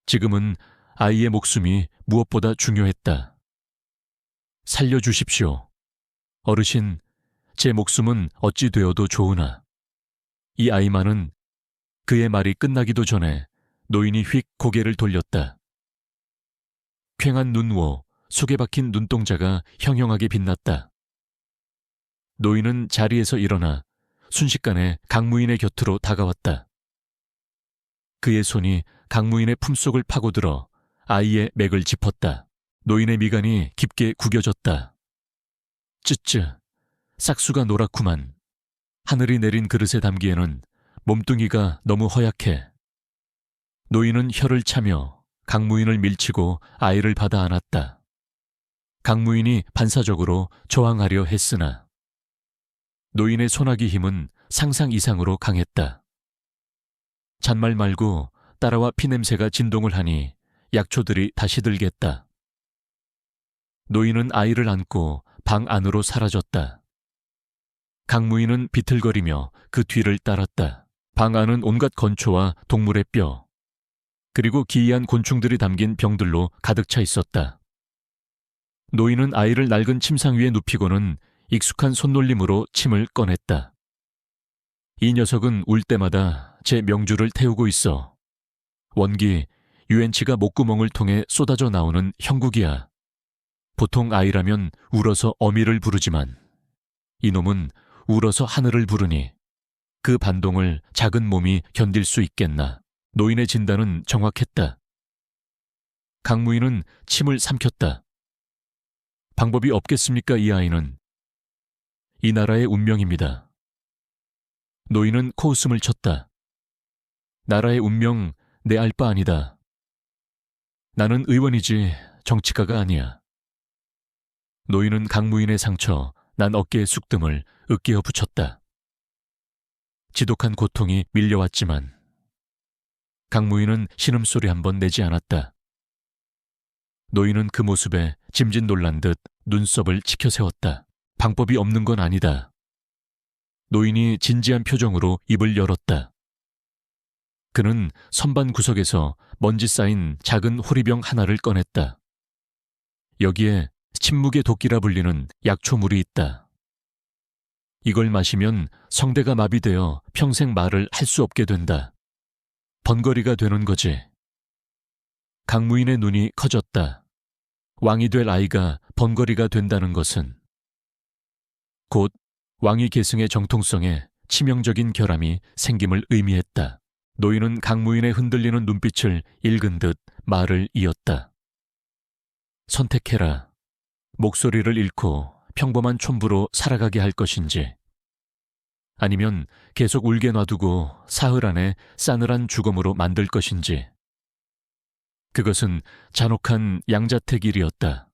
Speaker 1: 지금은 아이의 목숨이 무엇보다 중요했다. 살려주십시오. 어르신, 제 목숨은 어찌 되어도 좋으나. 이 아이만은 그의 말이 끝나기도 전에 노인이 휙 고개를 돌렸다. 퀭한 눈wo, 속에 박힌 눈동자가 형형하게 빛났다. 노인은 자리에서 일어나 순식간에 강무인의 곁으로 다가왔다. 그의 손이 강무인의 품속을 파고들어 아이의 맥을 짚었다. 노인의 미간이 깊게 구겨졌다. 쯔쯔, 싹수가 노랗구만. 하늘이 내린 그릇에 담기에는 몸뚱이가 너무 허약해. 노인은 혀를 차며 강무인을 밀치고 아이를 받아 안았다. 강무인이 반사적으로 저항하려 했으나 노인의 소나기 힘은 상상 이상으로 강했다. 잔말 말고 따라와 피냄새가 진동을 하니 약초들이 다시 들겠다. 노인은 아이를 안고 방 안으로 사라졌다. 강무인은 비틀거리며 그 뒤를 따랐다. 방 안은 온갖 건초와 동물의 뼈, 그리고 기이한 곤충들이 담긴 병들로 가득 차 있었다. 노인은 아이를 낡은 침상 위에 눕히고는 익숙한 손놀림으로 침을 꺼냈다. 이 녀석은 울 때마다 제 명주를 태우고 있어. 원기, 유엔치가 목구멍을 통해 쏟아져 나오는 형국이야. 보통 아이라면 울어서 어미를 부르지만 이놈은 울어서 하늘을 부르니 그 반동을 작은 몸이 견딜 수 있겠나. 노인의 진단은 정확했다. 강무인은 침을 삼켰다. 방법이 없겠습니까, 이 아이는? 이 나라의 운명입니다. 노인은 코웃음을 쳤다. 나라의 운명 내 알 바 아니다. 나는 의원이지 정치가가 아니야. 노인은 강무인의 상처, 난 어깨의 쑥뜸을 으깨어 붙였다. 지독한 고통이 밀려왔지만 강무인은 신음소리 한 번 내지 않았다. 노인은 그 모습에 짐짓 놀란 듯 눈썹을 치켜세웠다. 방법이 없는 건 아니다. 노인이 진지한 표정으로 입을 열었다. 그는 선반 구석에서 먼지 쌓인 작은 호리병 하나를 꺼냈다. 여기에 침묵의 도끼라 불리는 약초물이 있다. 이걸 마시면 성대가 마비되어 평생 말을 할 수 없게 된다. 번거리가 되는 거지. 강무인의 눈이 커졌다. 왕이 될 아이가 번거리가 된다는 것은 곧 왕위 계승의 정통성에 치명적인 결함이 생김을 의미했다. 노인은 강무인의 흔들리는 눈빛을 읽은 듯 말을 이었다. 선택해라. 목소리를 잃고 평범한 촌부로 살아가게 할 것인지, 아니면 계속 울게 놔두고 사흘 안에 싸늘한 죽음으로 만들 것인지. 그것은 잔혹한 양자택일이었다.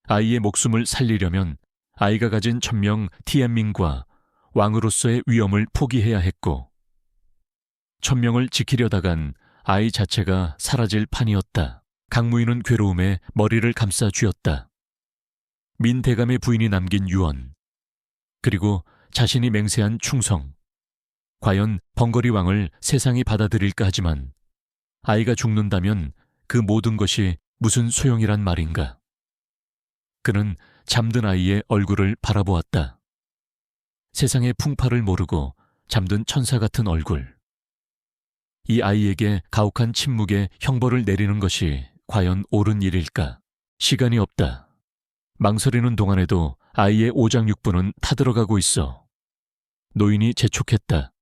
Speaker 1: 아이의 목숨을 살리려면 아이가 가진 천명 티안민과 왕으로서의 위엄을 포기해야 했고, 천명을 지키려다간 아이 자체가 사라질 판이었다. 강무인은 괴로움에 머리를 감싸 쥐었다. 민대감의 부인이 남긴 유언, 그리고 자신이 맹세한 충성. 과연 번거리 왕을 세상이 받아들일까 하지만 아이가 죽는다면 그 모든 것이 무슨 소용이란 말인가. 그는 잠든 아이의 얼굴을 바라보았다. 세상의 풍파를 모르고 잠든 천사 같은 얼굴. 이 아이에게 가혹한 침묵에 형벌을 내리는 것이 과연 옳은 일일까? 시간이 없다. 망설이는 동안에도 아이의 오장육부는 타들어가고 있어. 노인이 재촉했다.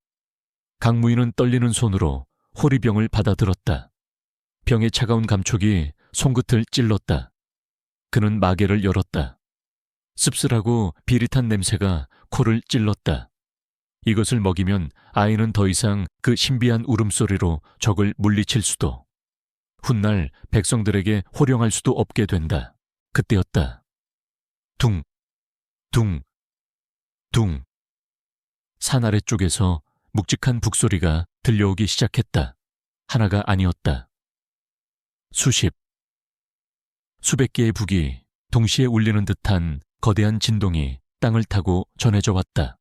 Speaker 1: 강무인은 떨리는 손으로 호리병을 받아들었다. 병의 차가운 감촉이 손끝을 찔렀다. 그는 마개를 열었다. 씁쓸하고 비릿한 냄새가 코를 찔렀다. 이것을 먹이면 아이는 더 이상 그 신비한 울음소리로 적을 물리칠 수도, 훗날 백성들에게 호령할 수도 없게 된다. 그때였다. 둥, 둥, 둥. 산 아래쪽에서 묵직한 북소리가 들려오기 시작했다. 하나가 아니었다. 수백 개의 북이 동시에 울리는 듯한 거대한 진동이 땅을 타고 전해져 왔다.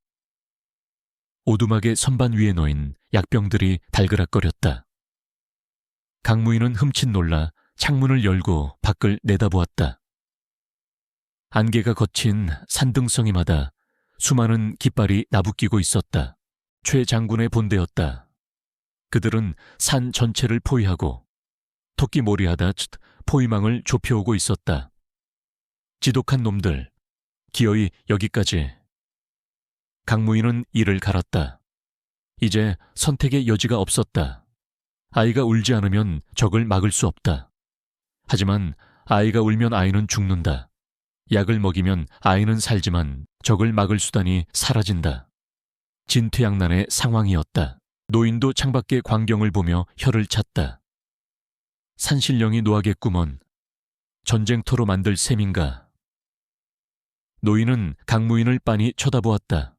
Speaker 1: 오두막의 선반 위에 놓인 약병들이 달그락거렸다. 강무인은 흠칫 놀라 창문을 열고 밖을 내다보았다. 안개가 거친 산등성이마다 수많은 깃발이 나부끼고 있었다. 최 장군의 본대였다. 그들은 산 전체를 포위하고 토끼몰이하다 포위망을 좁혀오고 있었다. 지독한 놈들, 기어이 여기까지. 강무인은 이를 갈았다. 이제 선택의 여지가 없었다. 아이가 울지 않으면 적을 막을 수 없다. 하지만 아이가 울면 아이는 죽는다. 약을 먹이면 아이는 살지만 적을 막을 수단이 사라진다. 진퇴양난의 상황이었다. 노인도 창밖의 광경을 보며 혀를 찼다. 산신령이 노하겠구먼. 전쟁터로 만들 셈인가. 노인은 강무인을 빤히 쳐다보았다.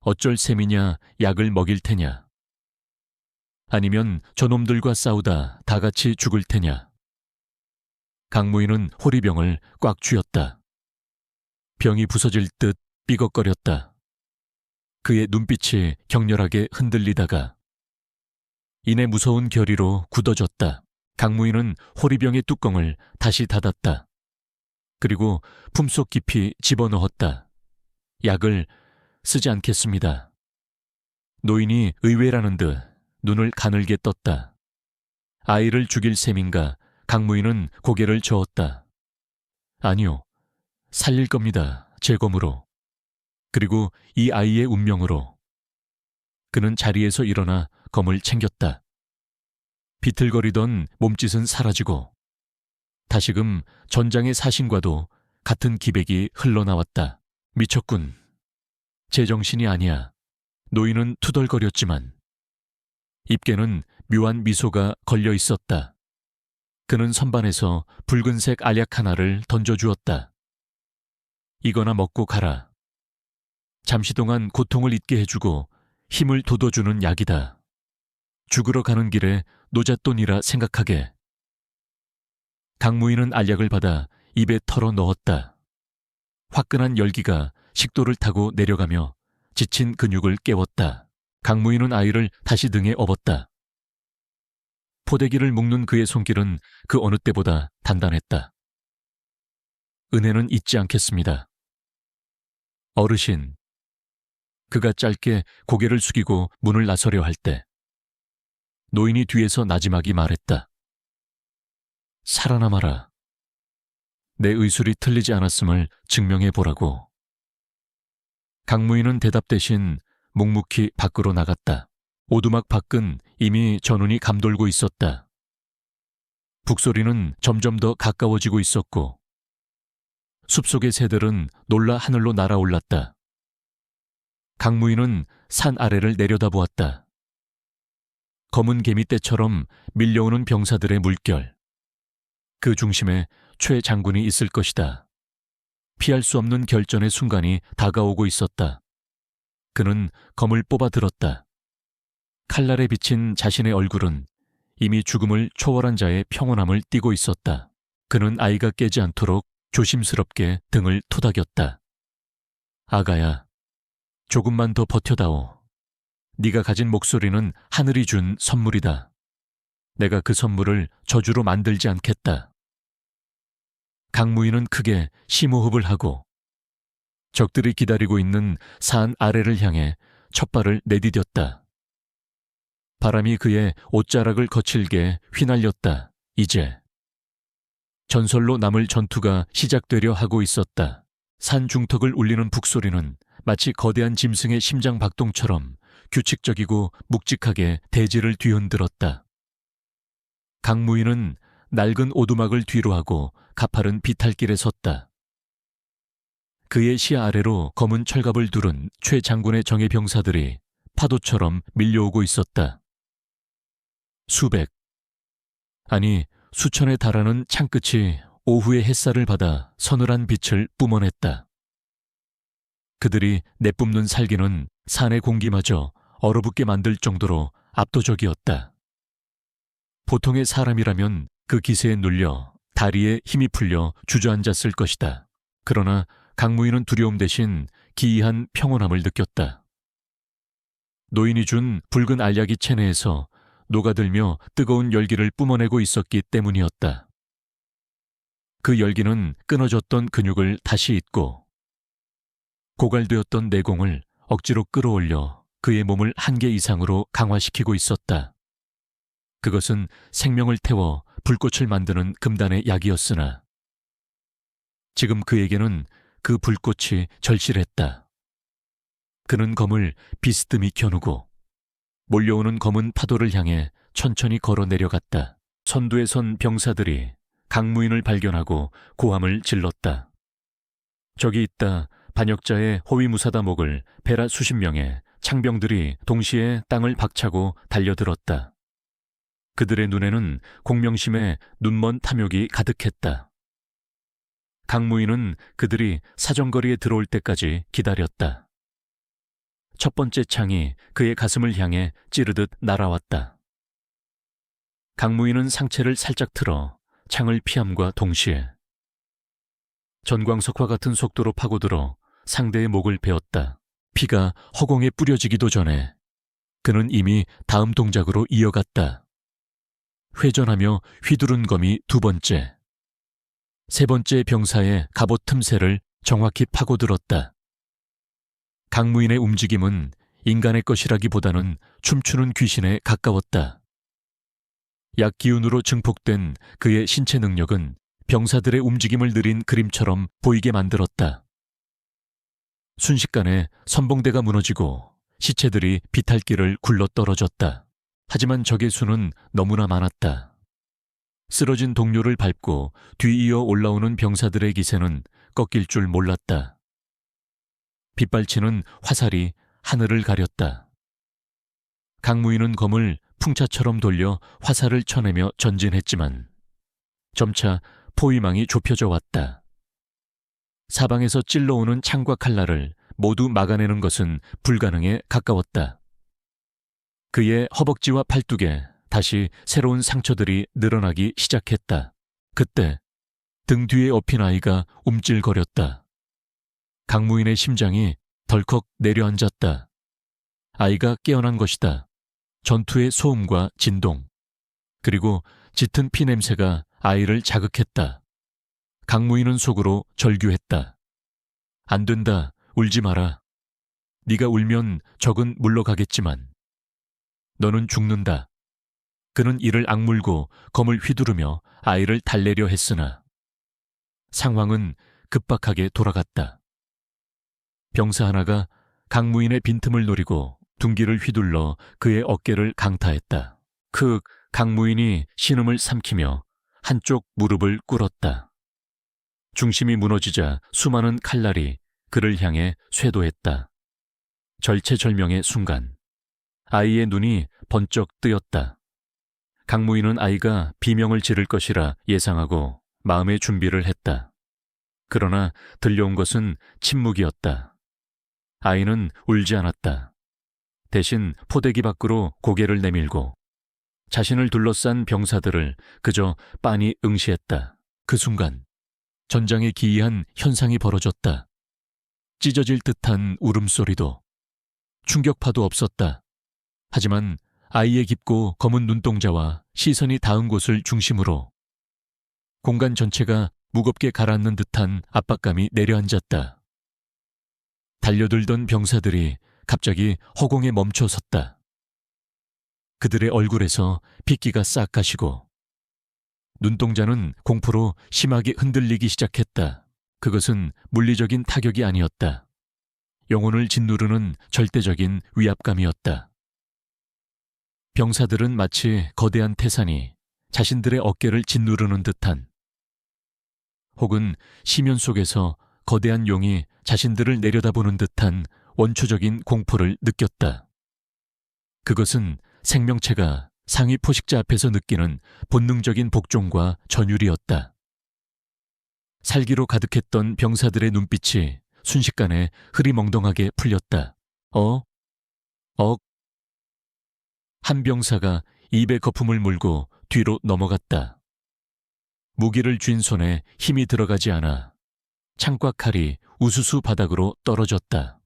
Speaker 1: 어쩔 셈이냐, 약을 먹일 테냐. 아니면 저놈들과 싸우다 다 같이 죽을 테냐. 강무인은 호리병을 꽉 쥐었다. 병이 부서질 듯 삐걱거렸다. 그의 눈빛이 격렬하게 흔들리다가 이내 무서운 결의로 굳어졌다. 강무인은 호리병의 뚜껑을 다시 닫았다. 그리고 품속 깊이 집어넣었다. 약을 쓰지 않겠습니다. 노인이 의외라는 듯 눈을 가늘게 떴다. 아이를 죽일 셈인가. 강무인은 고개를 저었다. 아니요, 살릴 겁니다. 제 검으로. 그리고 이 아이의 운명으로. 그는 자리에서 일어나 검을 챙겼다. 비틀거리던 몸짓은 사라지고 다시금 전장의 사신과도 같은 기백이 흘러나왔다. 미쳤군. 제정신이 아니야. 노인은 투덜거렸지만 입에는 묘한 미소가 걸려 있었다. 그는 선반에서 붉은색 알약 하나를 던져주었다. 이거나 먹고 가라. 잠시 동안 고통을 잊게 해주고 힘을 돋워주는 약이다. 죽으러 가는 길에 노잣돈이라 생각하게. 강무인은 알약을 받아 입에 털어 넣었다. 화끈한 열기가 식도를 타고 내려가며 지친 근육을 깨웠다. 강무인은 아이를 다시 등에 업었다. 포대기를 묶는 그의 손길은 그 어느 때보다 단단했다. 은혜는 잊지 않겠습니다. 어르신. 그가 짧게 고개를 숙이고 문을 나서려 할 때 노인이 뒤에서 나지막이 말했다. 살아남아라. 내 의술이 틀리지 않았음을 증명해보라고. 강무인은 대답 대신 묵묵히 밖으로 나갔다. 오두막 밖은 이미 전운이 감돌고 있었다. 북소리는 점점 더 가까워지고 있었고 숲속의 새들은 놀라 하늘로 날아올랐다. 강무인은 산 아래를 내려다보았다. 검은 개미떼처럼 밀려오는 병사들의 물결. 그 중심에 최 장군이 있을 것이다. 피할 수 없는 결전의 순간이 다가오고 있었다. 그는 검을 뽑아 들었다. 칼날에 비친 자신의 얼굴은 이미 죽음을 초월한 자의 평온함을 띠고 있었다. 그는 아이가 깨지 않도록 조심스럽게 등을 토닥였다. 아가야, 조금만 더 버텨다오. 네가 가진 목소리는 하늘이 준 선물이다. 내가 그 선물을 저주로 만들지 않겠다. 강무인은 크게 심호흡을 하고 적들이 기다리고 있는 산 아래를 향해 첫 발을 내디뎠다. 바람이 그의 옷자락을 거칠게 휘날렸다. 이제 전설로 남을 전투가 시작되려 하고 있었다. 산 중턱을 울리는 북소리는 마치 거대한 짐승의 심장 박동처럼 규칙적이고 묵직하게 대지를 뒤흔들었다. 강무인은 낡은 오두막을 뒤로 하고 가파른 비탈길에 섰다. 그의 시야 아래로 검은 철갑을 두른 최 장군의 정예 병사들이 파도처럼 밀려오고 있었다. 수백, 아니 수천에 달하는 창끝이 오후의 햇살을 받아 서늘한 빛을 뿜어냈다. 그들이 내뿜는 살기는 산의 공기마저 얼어붙게 만들 정도로 압도적이었다. 보통의 사람이라면 그 기세에 눌려 다리에 힘이 풀려 주저앉았을 것이다. 그러나 강무인은 두려움 대신 기이한 평온함을 느꼈다. 노인이 준 붉은 알약이 체내에서 녹아들며 뜨거운 열기를 뿜어내고 있었기 때문이었다. 그 열기는 끊어졌던 근육을 다시 잇고 고갈되었던 내공을 억지로 끌어올려 그의 몸을 한계 이상으로 강화시키고 있었다. 그것은 생명을 태워 불꽃을 만드는 금단의 약이었으나 지금 그에게는 그 불꽃이 절실했다. 그는 검을 비스듬히 겨누고 몰려오는 검은 파도를 향해 천천히 걸어 내려갔다. 선두에 선 병사들이 강무인을 발견하고 고함을 질렀다. 저기 있다. 반역자의 호위무사다 목을 베라 수십 명의 창병들이 동시에 땅을 박차고 달려들었다. 그들의 눈에는 공명심에 눈먼 탐욕이 가득했다. 강무인은 그들이 사정거리에 들어올 때까지 기다렸다. 첫 번째 창이 그의 가슴을 향해 찌르듯 날아왔다. 강무인은 상체를 살짝 틀어 창을 피함과 동시에 전광석과 같은 속도로 파고들어 상대의 목을 베었다. 피가 허공에 뿌려지기도 전에 그는 이미 다음 동작으로 이어갔다. 회전하며 휘두른 검이 두 번째, 세 번째 병사의 갑옷 틈새를 정확히 파고들었다. 강무인의 움직임은 인간의 것이라기보다는 춤추는 귀신에 가까웠다. 약기운으로 증폭된 그의 신체 능력은 병사들의 움직임을 느린 그림처럼 보이게 만들었다. 순식간에 선봉대가 무너지고 시체들이 비탈길을 굴러떨어졌다. 하지만 적의 수는 너무나 많았다. 쓰러진 동료를 밟고 뒤이어 올라오는 병사들의 기세는 꺾일 줄 몰랐다. 빗발치는 화살이 하늘을 가렸다. 강무인은 검을 풍차처럼 돌려 화살을 쳐내며 전진했지만 점차 포위망이 좁혀져 왔다. 사방에서 찔러오는 창과 칼날을 모두 막아내는 것은 불가능에 가까웠다. 그의 허벅지와 팔뚝에 다시 새로운 상처들이 늘어나기 시작했다. 그때 등 뒤에 엎인 아이가 움찔거렸다. 강무인의 심장이 덜컥 내려앉았다. 아이가 깨어난 것이다. 전투의 소음과 진동, 그리고 짙은 피 냄새가 아이를 자극했다. 강무인은 속으로 절규했다. 안 된다, 울지 마라. 네가 울면 적은 물러가겠지만 너는 죽는다. 그는 이를 악물고 검을 휘두르며 아이를 달래려 했으나 상황은 급박하게 돌아갔다. 병사 하나가 강무인의 빈틈을 노리고 둔기를 휘둘러 그의 어깨를 강타했다. 강무인이 신음을 삼키며 한쪽 무릎을 꿇었다. 중심이 무너지자 수많은 칼날이 그를 향해 쇄도했다. 절체절명의 순간 아이의 눈이 번쩍 뜨였다. 강무인은 아이가 비명을 지를 것이라 예상하고 마음의 준비를 했다. 그러나 들려온 것은 침묵이었다. 아이는 울지 않았다. 대신 포대기 밖으로 고개를 내밀고 자신을 둘러싼 병사들을 그저 빤히 응시했다. 그 순간 전장에 기이한 현상이 벌어졌다. 찢어질 듯한 울음소리도 충격파도 없었다. 하지만 아이의 깊고 검은 눈동자와 시선이 닿은 곳을 중심으로 공간 전체가 무겁게 가라앉는 듯한 압박감이 내려앉았다. 달려들던 병사들이 갑자기 허공에 멈춰 섰다. 그들의 얼굴에서 핏기가 싹 가시고 눈동자는 공포로 심하게 흔들리기 시작했다. 그것은 물리적인 타격이 아니었다. 영혼을 짓누르는 절대적인 위압감이었다. 병사들은 마치 거대한 태산이 자신들의 어깨를 짓누르는 듯한, 혹은 심연 속에서 거대한 용이 자신들을 내려다보는 듯한 원초적인 공포를 느꼈다. 그것은 생명체가 상위 포식자 앞에서 느끼는 본능적인 복종과 전율이었다. 살기로 가득했던 병사들의 눈빛이 순식간에 흐리멍덩하게 풀렸다. 한 병사가 입에 거품을 물고 뒤로 넘어갔다. 무기를 쥔 손에 힘이 들어가지 않아 창과 칼이 우수수 바닥으로 떨어졌다.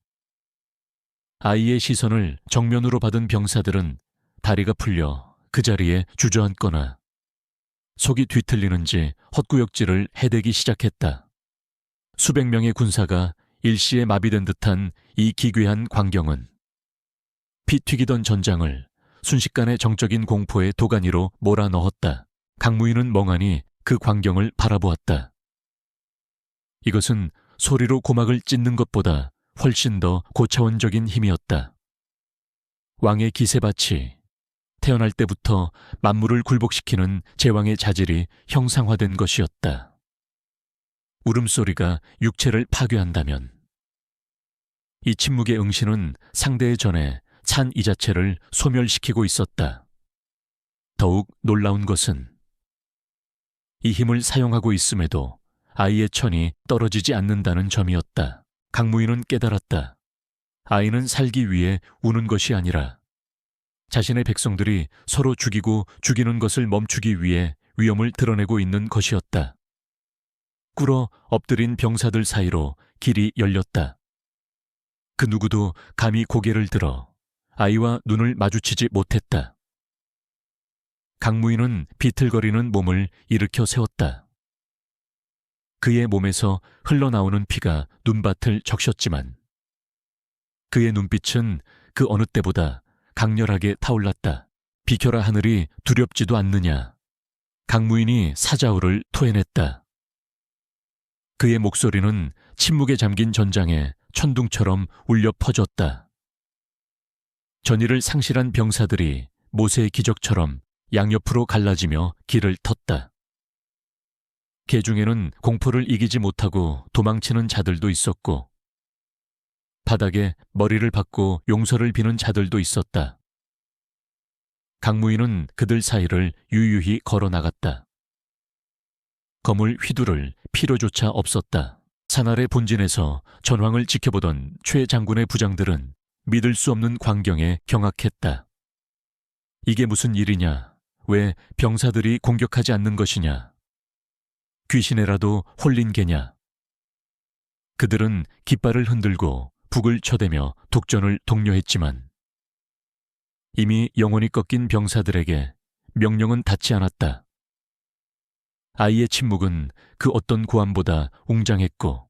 Speaker 1: 아이의 시선을 정면으로 받은 병사들은 다리가 풀려 그 자리에 주저앉거나 속이 뒤틀리는지 헛구역질을 해대기 시작했다. 수백 명의 군사가 일시에 마비된 듯한 이 기괴한 광경은 피 튀기던 전장을 순식간에 정적인 공포의 도가니로 몰아넣었다. 강무인은 멍하니 그 광경을 바라보았다. 이것은 소리로 고막을 찢는 것보다 훨씬 더 고차원적인 힘이었다. 왕의 기세밭이 태어날 때부터 만물을 굴복시키는 제왕의 자질이 형상화된 것이었다. 울음소리가 육체를 파괴한다면 이 침묵의 응시는 상대의 전에 찬 이 자체를 소멸시키고 있었다. 더욱 놀라운 것은 이 힘을 사용하고 있음에도 아이의 천이 떨어지지 않는다는 점이었다. 강무인은 깨달았다. 아이는 살기 위해 우는 것이 아니라 자신의 백성들이 서로 죽이고 죽이는 것을 멈추기 위해 위험을 드러내고 있는 것이었다. 꿇어 엎드린 병사들 사이로 길이 열렸다. 그 누구도 감히 고개를 들어 아이와 눈을 마주치지 못했다. 강무인은 비틀거리는 몸을 일으켜 세웠다. 그의 몸에서 흘러나오는 피가 눈밭을 적셨지만 그의 눈빛은 그 어느 때보다 강렬하게 타올랐다. 비켜라 하늘이 두렵지도 않느냐. 강무인이 사자우를 토해냈다. 그의 목소리는 침묵에 잠긴 전장에 천둥처럼 울려 퍼졌다. 전의를 상실한 병사들이 모세의 기적처럼 양옆으로 갈라지며 길을 텄다. 개 중에는 공포를 이기지 못하고 도망치는 자들도 있었고 바닥에 머리를 박고 용서를 비는 자들도 있었다. 강무인은 그들 사이를 유유히 걸어 나갔다. 검을 휘두를 필요조차 없었다. 산알의 본진에서 전황을 지켜보던 최 장군의 부장들은 믿을 수 없는 광경에 경악했다. 이게 무슨 일이냐? 왜 병사들이 공격하지 않는 것이냐? 귀신에라도 홀린 개냐? 그들은 깃발을 흔들고 북을 쳐대며 독전을 독려했지만 이미 영혼이 꺾인 병사들에게 명령은 닿지 않았다. 아이의 침묵은 그 어떤 고함보다 웅장했고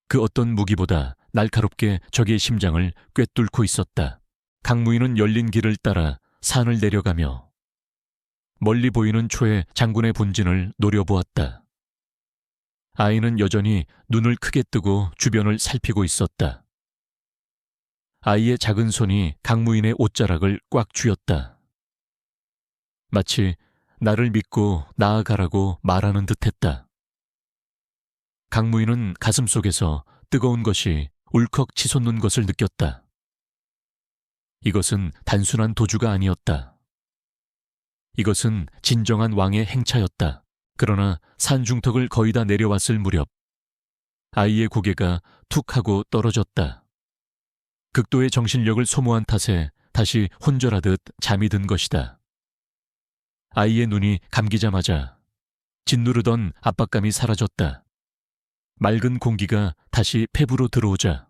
Speaker 1: 그 어떤 무기보다 날카롭게 적의 심장을 꿰뚫고 있었다. 강무인은 열린 길을 따라 산을 내려가며 멀리 보이는 초의 장군의 본진을 노려보았다. 아이는 여전히 눈을 크게 뜨고 주변을 살피고 있었다. 아이의 작은 손이 강무인의 옷자락을 꽉 쥐었다. 마치 나를 믿고 나아가라고 말하는 듯했다. 강무인은 가슴속에서 뜨거운 것이 울컥 치솟는 것을 느꼈다. 이것은 단순한 도주가 아니었다. 이것은 진정한 왕의 행차였다. 그러나 산중턱을 거의 다 내려왔을 무렵 아이의 고개가 툭 하고 떨어졌다. 극도의 정신력을 소모한 탓에 다시 혼절하듯 잠이 든 것이다. 아이의 눈이 감기자마자 짓누르던 압박감이 사라졌다. 맑은 공기가 다시 폐부로 들어오자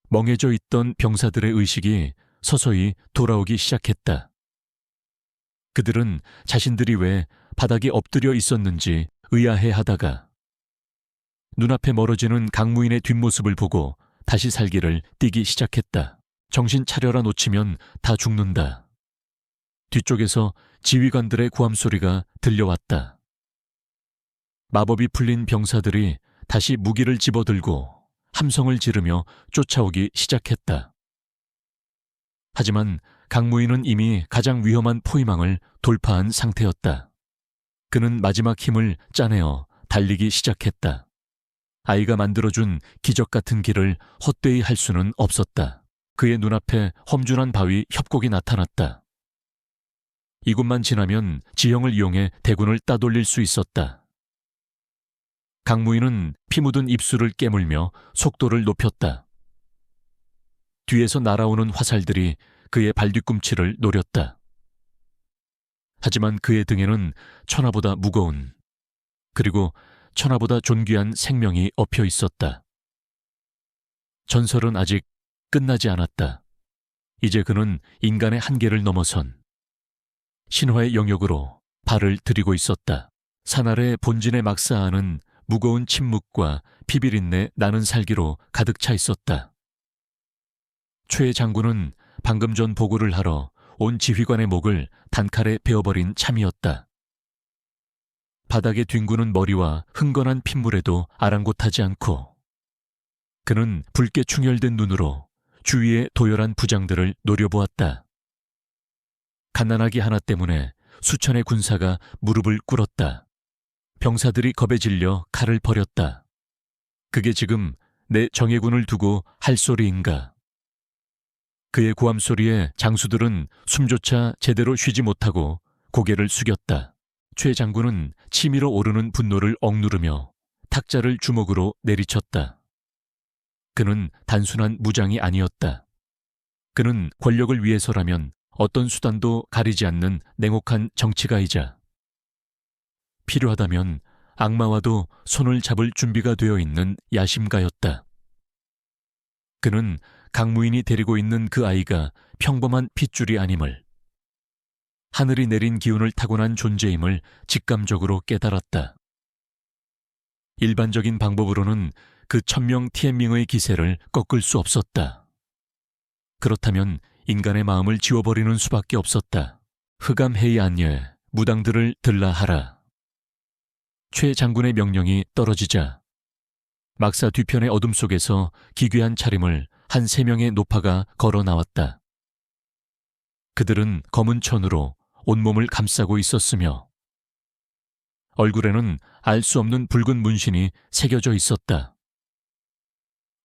Speaker 1: 멍해져 있던 병사들의 의식이 서서히 돌아오기 시작했다. 그들은 자신들이 왜 바닥에 엎드려 있었는지 의아해하다가 눈앞에 멀어지는 강무인의 뒷모습을 보고 다시 살기를 띠기 시작했다. 정신 차려라 놓치면 다 죽는다. 뒤쪽에서 지휘관들의 고함 소리가 들려왔다. 마법이 풀린 병사들이 다시 무기를 집어들고 함성을 지르며 쫓아오기 시작했다. 하지만 강무인은 이미 가장 위험한 포위망을 돌파한 상태였다. 그는 마지막 힘을 짜내어 달리기 시작했다. 아이가 만들어준 기적 같은 길을 헛되이 할 수는 없었다. 그의 눈앞에 험준한 바위 협곡이 나타났다. 이곳만 지나면 지형을 이용해 대군을 따돌릴 수 있었다. 강무인은 피 묻은 입술을 깨물며 속도를 높였다. 뒤에서 날아오는 화살들이 그의 발뒤꿈치를 노렸다. 하지만 그의 등에는 천하보다 무거운, 그리고 천하보다 존귀한 생명이 엎여 있었다. 전설은 아직 끝나지 않았다. 이제 그는 인간의 한계를 넘어선 신화의 영역으로 발을 들이고 있었다. 산 아래 본진의 막사안은 무거운 침묵과 피비린내 나는 살기로 가득 차 있었다. 최 장군은 방금 전 보고를 하러 온 지휘관의 목을 단칼에 베어버린 참이었다. 바닥에 뒹구는 머리와 흥건한 핏물에도 아랑곳하지 않고 그는 붉게 충혈된 눈으로 주위의 도열한 부장들을 노려보았다. 갓난아기 하나 때문에 수천의 군사가 무릎을 꿇었다. 병사들이 겁에 질려 칼을 버렸다. 그게 지금 내 정예군을 두고 할 소리인가? 그의 고함 소리에 장수들은 숨조차 제대로 쉬지 못하고 고개를 숙였다. 최 장군은 치밀어 오르는 분노를 억누르며 탁자를 주먹으로 내리쳤다. 그는 단순한 무장이 아니었다. 그는 권력을 위해서라면 어떤 수단도 가리지 않는 냉혹한 정치가이자 필요하다면 악마와도 손을 잡을 준비가 되어 있는 야심가였다. 그는 강무인이 데리고 있는 그 아이가 평범한 핏줄이 아님을, 하늘이 내린 기운을 타고난 존재임을 직감적으로 깨달았다. 일반적인 방법으로는 그 천명 티엔밍의 기세를 꺾을 수 없었다. 그렇다면 인간의 마음을 지워버리는 수밖에 없었다. 흑암회의 안녀에 무당들을 들라하라. 최 장군의 명령이 떨어지자 막사 뒤편의 어둠 속에서 기괴한 차림을 한 3명의 노파가 걸어 나왔다. 그들은 검은 천으로 온몸을 감싸고 있었으며 얼굴에는 알 수 없는 붉은 문신이 새겨져 있었다.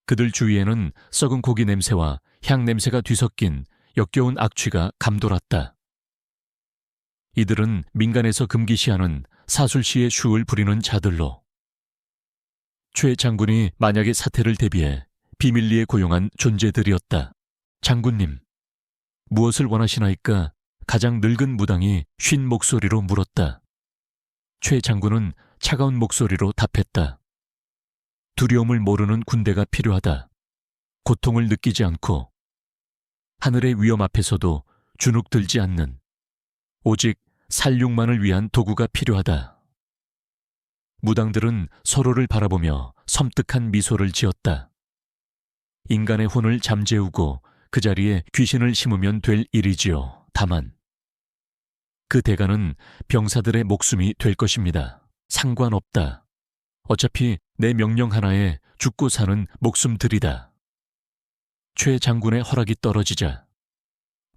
Speaker 1: 그들 주위에는 썩은 고기 냄새와 향 냄새가 뒤섞인 역겨운 악취가 감돌았다. 이들은 민간에서 금기시하는 사술시의 슈을 부리는 자들로 최 장군이 만약의 사태를 대비해 비밀리에 고용한 존재들이었다. 장군님, 무엇을 원하시나이까? 가장 늙은 무당이 쉰 목소리로 물었다. 최 장군은 차가운 목소리로 답했다. 두려움을 모르는 군대가 필요하다. 고통을 느끼지 않고 하늘의 위험 앞에서도 주눅들지 않는 오직 살육만을 위한 도구가 필요하다. 무당들은 서로를 바라보며 섬뜩한 미소를 지었다. 인간의 혼을 잠재우고 그 자리에 귀신을 심으면 될 일이지요. 다만 그 대가는 병사들의 목숨이 될 것입니다. 상관없다. 어차피 내 명령 하나에 죽고 사는 목숨들이다. 최 장군의 허락이 떨어지자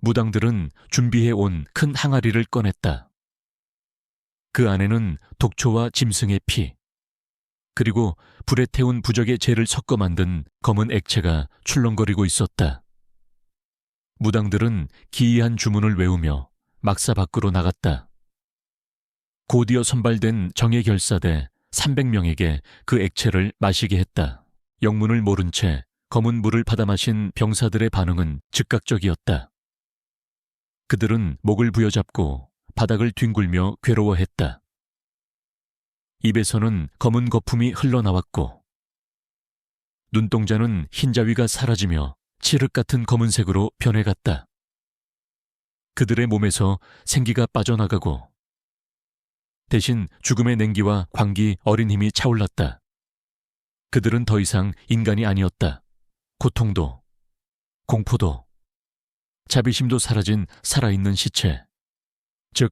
Speaker 1: 무당들은 준비해온 큰 항아리를 꺼냈다. 그 안에는 독초와 짐승의 피, 그리고 불에 태운 부적의 재를 섞어 만든 검은 액체가 출렁거리고 있었다. 무당들은 기이한 주문을 외우며 막사 밖으로 나갔다. 곧이어 선발된 정예 결사대 300명에게 그 액체를 마시게 했다. 영문을 모른 채 검은 물을 받아 마신 병사들의 반응은 즉각적이었다. 그들은 목을 부여잡고 바닥을 뒹굴며 괴로워했다. 입에서는 검은 거품이 흘러나왔고 눈동자는 흰 자위가 사라지며 칠흑 같은 검은색으로 변해갔다. 그들의 몸에서 생기가 빠져나가고 대신 죽음의 냉기와 광기 어린 힘이 차올랐다. 그들은 더 이상 인간이 아니었다. 고통도, 공포도, 자비심도 사라진 살아있는 시체, 즉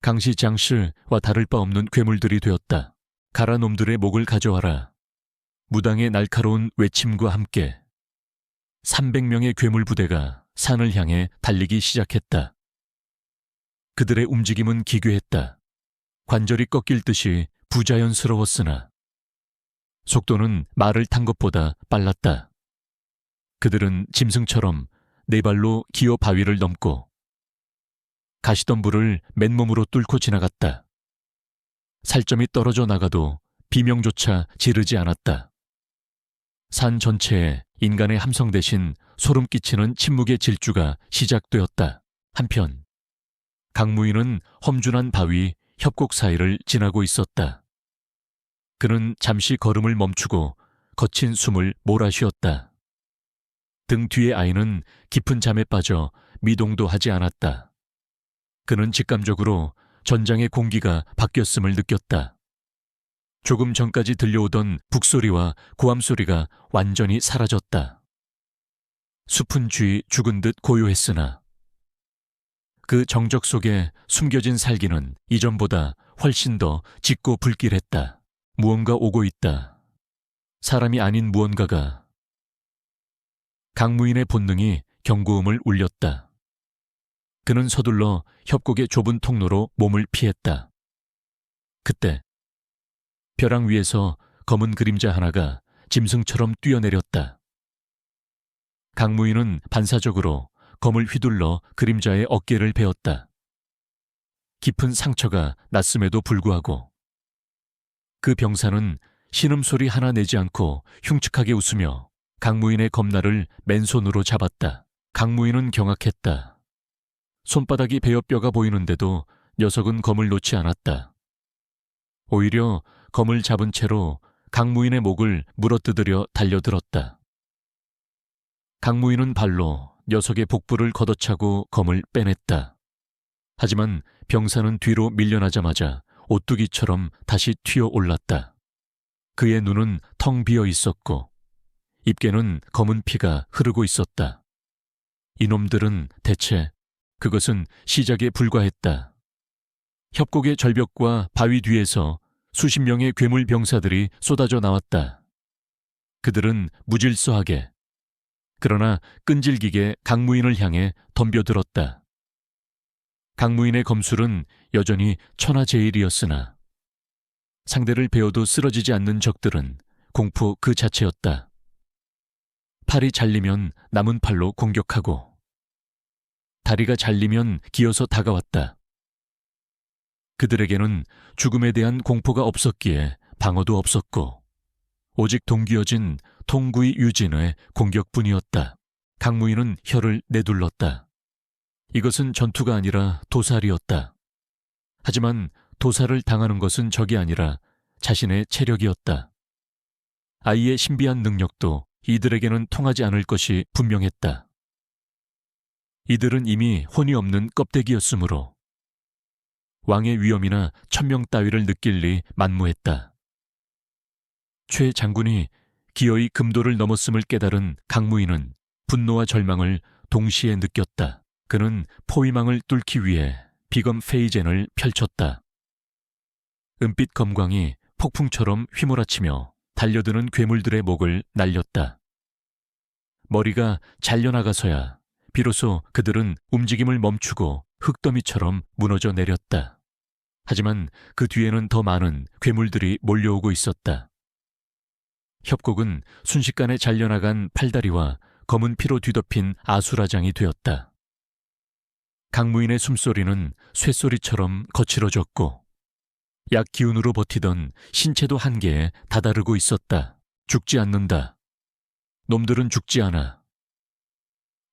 Speaker 1: 강시장실과 다를 바 없는 괴물들이 되었다. 가라 놈들의 목을 가져와라. 무당의 날카로운 외침과 함께 300명의 괴물 부대가 산을 향해 달리기 시작했다. 그들의 움직임은 기괴했다. 관절이 꺾일 듯이 부자연스러웠으나 속도는 말을 탄 것보다 빨랐다. 그들은 짐승처럼 네 발로 기어 바위를 넘고 가시덤불을 맨몸으로 뚫고 지나갔다. 살점이 떨어져 나가도 비명조차 지르지 않았다. 산 전체에 인간의 함성 대신 소름 끼치는 침묵의 질주가 시작되었다. 한편 강무인은 험준한 바위 협곡 사이를 지나고 있었다. 그는 잠시 걸음을 멈추고 거친 숨을 몰아쉬었다. 등 뒤의 아이는 깊은 잠에 빠져 미동도 하지 않았다. 그는 직감적으로 전장의 공기가 바뀌었음을 느꼈다. 조금 전까지 들려오던 북소리와 고함소리가 완전히 사라졌다. 숲은 쥐 죽은 듯 고요했으나 그 정적 속에 숨겨진 살기는 이전보다 훨씬 더 짙고 불길했다. 무언가 오고 있다. 사람이 아닌 무언가가. 강무인의 본능이 경고음을 울렸다. 그는 서둘러 협곡의 좁은 통로로 몸을 피했다. 그때 벼랑 위에서 검은 그림자 하나가 짐승처럼 뛰어내렸다. 강무인은 반사적으로 검을 휘둘러 그림자의 어깨를 베었다. 깊은 상처가 났음에도 불구하고 그 병사는 신음소리 하나 내지 않고 흉측하게 웃으며 강무인의 검날을 맨손으로 잡았다. 강무인은 경악했다. 손바닥이 베어 뼈가 보이는데도 녀석은 검을 놓지 않았다. 오히려 검을 잡은 채로 강무인의 목을 물어뜯으려 달려들었다. 강무인은 발로 녀석의 복부를 걷어차고 검을 빼냈다. 하지만 병사는 뒤로 밀려나자마자 오뚜기처럼 다시 튀어올랐다. 그의 눈은 텅 비어 있었고 입계는 검은 피가 흐르고 있었다. 이놈들은 대체 그것은 시작에 불과했다. 협곡의 절벽과 바위 뒤에서 수십 명의 괴물 병사들이 쏟아져 나왔다. 그들은 무질서하게 그러나 끈질기게 강무인을 향해 덤벼들었다. 강무인의 검술은 여전히 천하제일이었으나 상대를 베어도 쓰러지지 않는 적들은 공포 그 자체였다. 팔이 잘리면 남은 팔로 공격하고 다리가 잘리면 기어서 다가왔다. 그들에게는 죽음에 대한 공포가 없었기에 방어도 없었고 오직 동기어진 통구이 유진의 공격뿐이었다. 강무인은 혀를 내둘렀다. 이것은 전투가 아니라 도살이었다. 하지만 도살을 당하는 것은 적이 아니라 자신의 체력이었다. 아이의 신비한 능력도 이들에게는 통하지 않을 것이 분명했다. 이들은 이미 혼이 없는 껍데기였으므로 왕의 위엄이나 천명 따위를 느낄 리 만무했다. 최 장군이 기어이 금도를 넘었음을 깨달은 강무인은 분노와 절망을 동시에 느꼈다. 그는 포위망을 뚫기 위해 비검 페이젠을 펼쳤다. 은빛 검광이 폭풍처럼 휘몰아치며 달려드는 괴물들의 목을 날렸다. 머리가 잘려나가서야 비로소 그들은 움직임을 멈추고 흙더미처럼 무너져 내렸다. 하지만 그 뒤에는 더 많은 괴물들이 몰려오고 있었다. 협곡은 순식간에 잘려나간 팔다리와 검은 피로 뒤덮인 아수라장이 되었다. 강무인의 숨소리는 쇠소리처럼 거칠어졌고 약 기운으로 버티던 신체도 한계에 다다르고 있었다. 죽지 않는다. 놈들은 죽지 않아.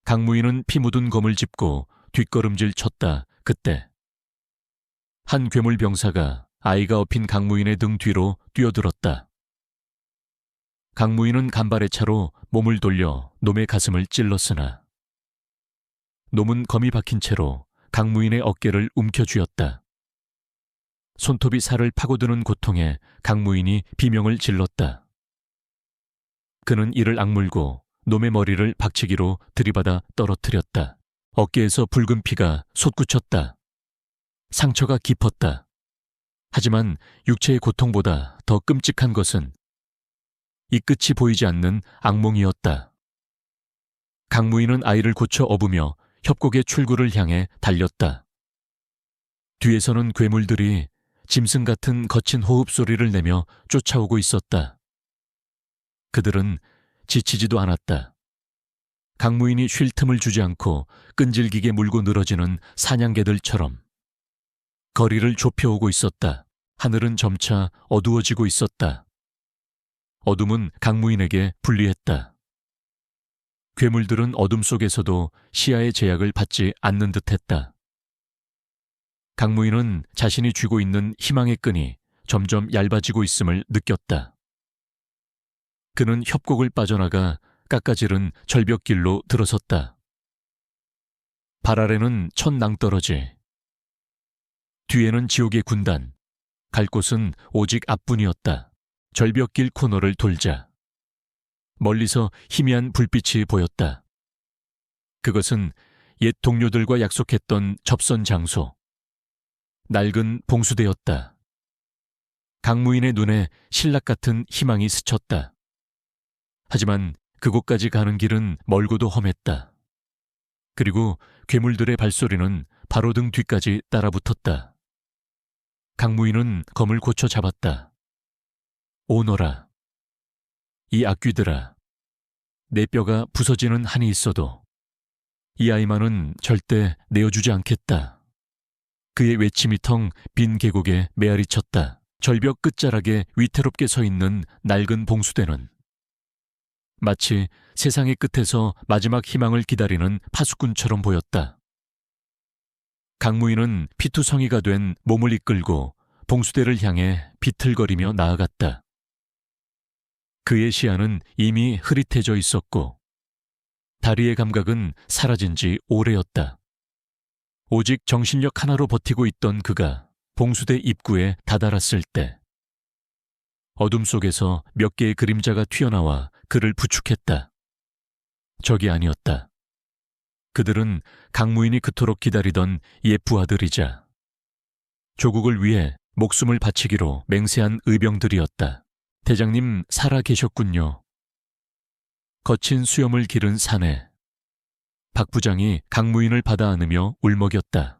Speaker 1: 강무인은 피 묻은 검을 짚고 뒷걸음질 쳤다. 그때 한 괴물 병사가 아이가 업힌 강무인의 등 뒤로 뛰어들었다. 강무인은 간발의 차로 몸을 돌려 놈의 가슴을 찔렀으나 놈은 검이 박힌 채로 강무인의 어깨를 움켜쥐었다. 손톱이 살을 파고드는 고통에 강무인이 비명을 질렀다. 그는 이를 악물고 놈의 머리를 박치기로 들이받아 떨어뜨렸다. 어깨에서 붉은 피가 솟구쳤다. 상처가 깊었다. 하지만 육체의 고통보다 더 끔찍한 것은 이 끝이 보이지 않는 악몽이었다. 강무인은 아이를 고쳐 업으며 협곡의 출구를 향해 달렸다. 뒤에서는 괴물들이 짐승 같은 거친 호흡 소리를 내며 쫓아오고 있었다. 그들은 지치지도 않았다. 강무인이 쉴 틈을 주지 않고 끈질기게 물고 늘어지는 사냥개들처럼 거리를 좁혀오고 있었다. 하늘은 점차 어두워지고 있었다. 어둠은 강무인에게 불리했다. 괴물들은 어둠 속에서도 시야의 제약을 받지 않는 듯했다. 강무인은 자신이 쥐고 있는 희망의 끈이 점점 얇아지고 있음을 느꼈다. 그는 협곡을 빠져나가 깎아지른 절벽길로 들어섰다. 발 아래는 첫 낭떠러지, 뒤에는 지옥의 군단, 갈 곳은 오직 앞뿐이었다. 절벽길 코너를 돌자 멀리서 희미한 불빛이 보였다. 그것은 옛 동료들과 약속했던 접선 장소, 낡은 봉수대였다. 강무인의 눈에 신락 같은 희망이 스쳤다. 하지만 그곳까지 가는 길은 멀고도 험했다. 그리고 괴물들의 발소리는 바로 등 뒤까지 따라붙었다. 강무인은 검을 고쳐 잡았다. 오너라, 이 악귀들아, 내 뼈가 부서지는 한이 있어도 이 아이만은 절대 내어주지 않겠다. 그의 외침이 텅 빈 계곡에 메아리 쳤다. 절벽 끝자락에 위태롭게 서 있는 낡은 봉수대는 마치 세상의 끝에서 마지막 희망을 기다리는 파수꾼처럼 보였다. 강무인은 피투성이가 된 몸을 이끌고 봉수대를 향해 비틀거리며 나아갔다. 그의 시야는 이미 흐릿해져 있었고 다리의 감각은 사라진 지 오래였다. 오직 정신력 하나로 버티고 있던 그가 봉수대 입구에 다다랐을 때 어둠 속에서 몇 개의 그림자가 튀어나와 그를 부축했다. 적이 아니었다. 그들은 강무인이 그토록 기다리던 옛 부하들이자 조국을 위해 목숨을 바치기로 맹세한 의병들이었다. 대장님 살아 계셨군요. 거친 수염을 기른 사내 박 부장이 강무인을 받아 안으며 울먹였다.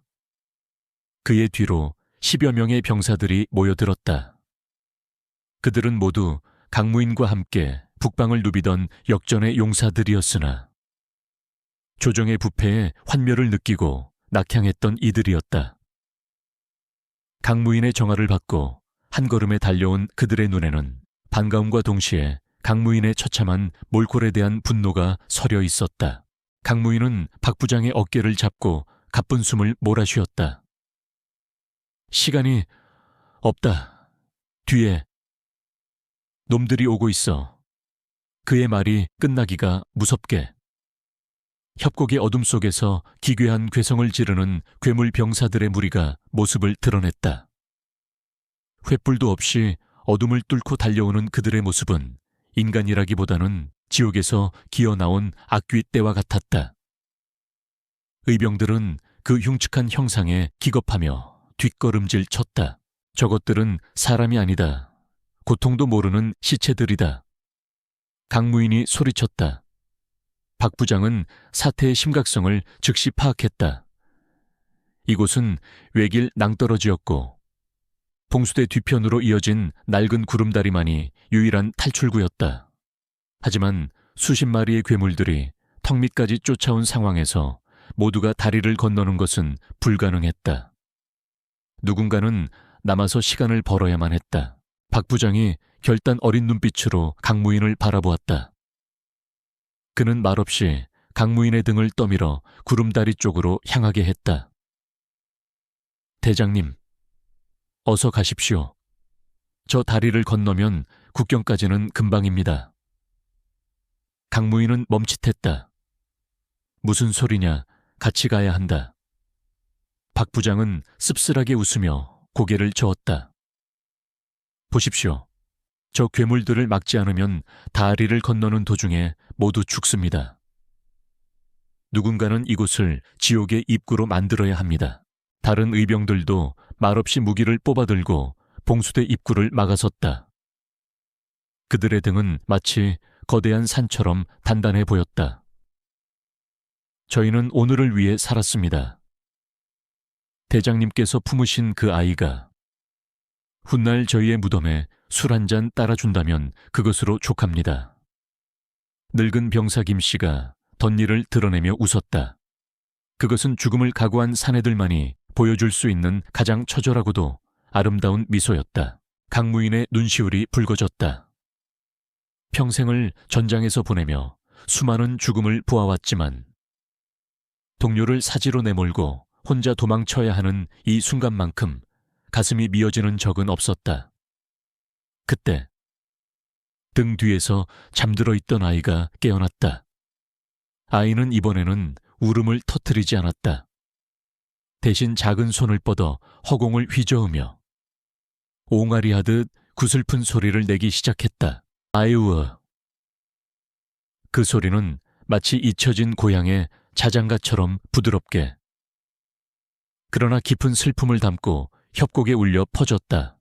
Speaker 1: 그의 뒤로 10여 명의 병사들이 모여들었다. 그들은 모두 강무인과 함께 북방을 누비던 역전의 용사들이었으나 조정의 부패에 환멸을 느끼고 낙향했던 이들이었다. 강무인의 정화를 받고 한 걸음에 달려온 그들의 눈에는 반가움과 동시에 강무인의 처참한 몰골에 대한 분노가 서려 있었다. 강무인은 박 부장의 어깨를 잡고 가쁜 숨을 몰아쉬었다. 시간이 없다. 뒤에 놈들이 오고 있어. 그의 말이 끝나기가 무섭게. 협곡의 어둠 속에서 기괴한 괴성을 지르는 괴물 병사들의 무리가 모습을 드러냈다. 횃불도 없이 어둠을 뚫고 달려오는 그들의 모습은 인간이라기보다는 지옥에서 기어나온 악귀 떼와 같았다. 의병들은 그 흉측한 형상에 기겁하며 뒷걸음질 쳤다. 저것들은 사람이 아니다. 고통도 모르는 시체들이다. 강무인이 소리쳤다. 박 부장은 사태의 심각성을 즉시 파악했다. 이곳은 외길 낭떠러지였고 봉수대 뒤편으로 이어진 낡은 구름다리만이 유일한 탈출구였다. 하지만 수십 마리의 괴물들이 턱 밑까지 쫓아온 상황에서 모두가 다리를 건너는 것은 불가능했다. 누군가는 남아서 시간을 벌어야만 했다. 박 부장이 결단 어린 눈빛으로 강무인을 바라보았다. 그는 말없이 강무인의 등을 떠밀어 구름다리 쪽으로 향하게 했다. 대장님, 어서 가십시오. 저 다리를 건너면 국경까지는 금방입니다. 강무인은 멈칫했다. 무슨 소리냐, 같이 가야 한다. 박 부장은 씁쓸하게 웃으며 고개를 저었다. 보십시오. 저 괴물들을 막지 않으면 다리를 건너는 도중에 모두 죽습니다. 누군가는 이곳을 지옥의 입구로 만들어야 합니다. 다른 의병들도 말없이 무기를 뽑아들고 봉수대 입구를 막아섰다. 그들의 등은 마치 거대한 산처럼 단단해 보였다. 저희는 오늘을 위해 살았습니다. 대장님께서 품으신 그 아이가 훗날 저희의 무덤에 술 한 잔 따라준다면 그것으로 족합니다. 늙은 병사 김씨가 덧니를 드러내며 웃었다. 그것은 죽음을 각오한 사내들만이 보여줄 수 있는 가장 처절하고도 아름다운 미소였다. 강무인의 눈시울이 붉어졌다. 평생을 전장에서 보내며 수많은 죽음을 보아왔지만 동료를 사지로 내몰고 혼자 도망쳐야 하는 이 순간만큼 가슴이 미어지는 적은 없었다. 그때 등 뒤에서 잠들어 있던 아이가 깨어났다. 아이는 이번에는 울음을 터뜨리지 않았다. 대신 작은 손을 뻗어 허공을 휘저으며 옹알이 하듯 구슬픈 소리를 내기 시작했다. 아이우어. 그 소리는 마치 잊혀진 고향의 자장가처럼 부드럽게, 그러나 깊은 슬픔을 담고 협곡에 울려 퍼졌다.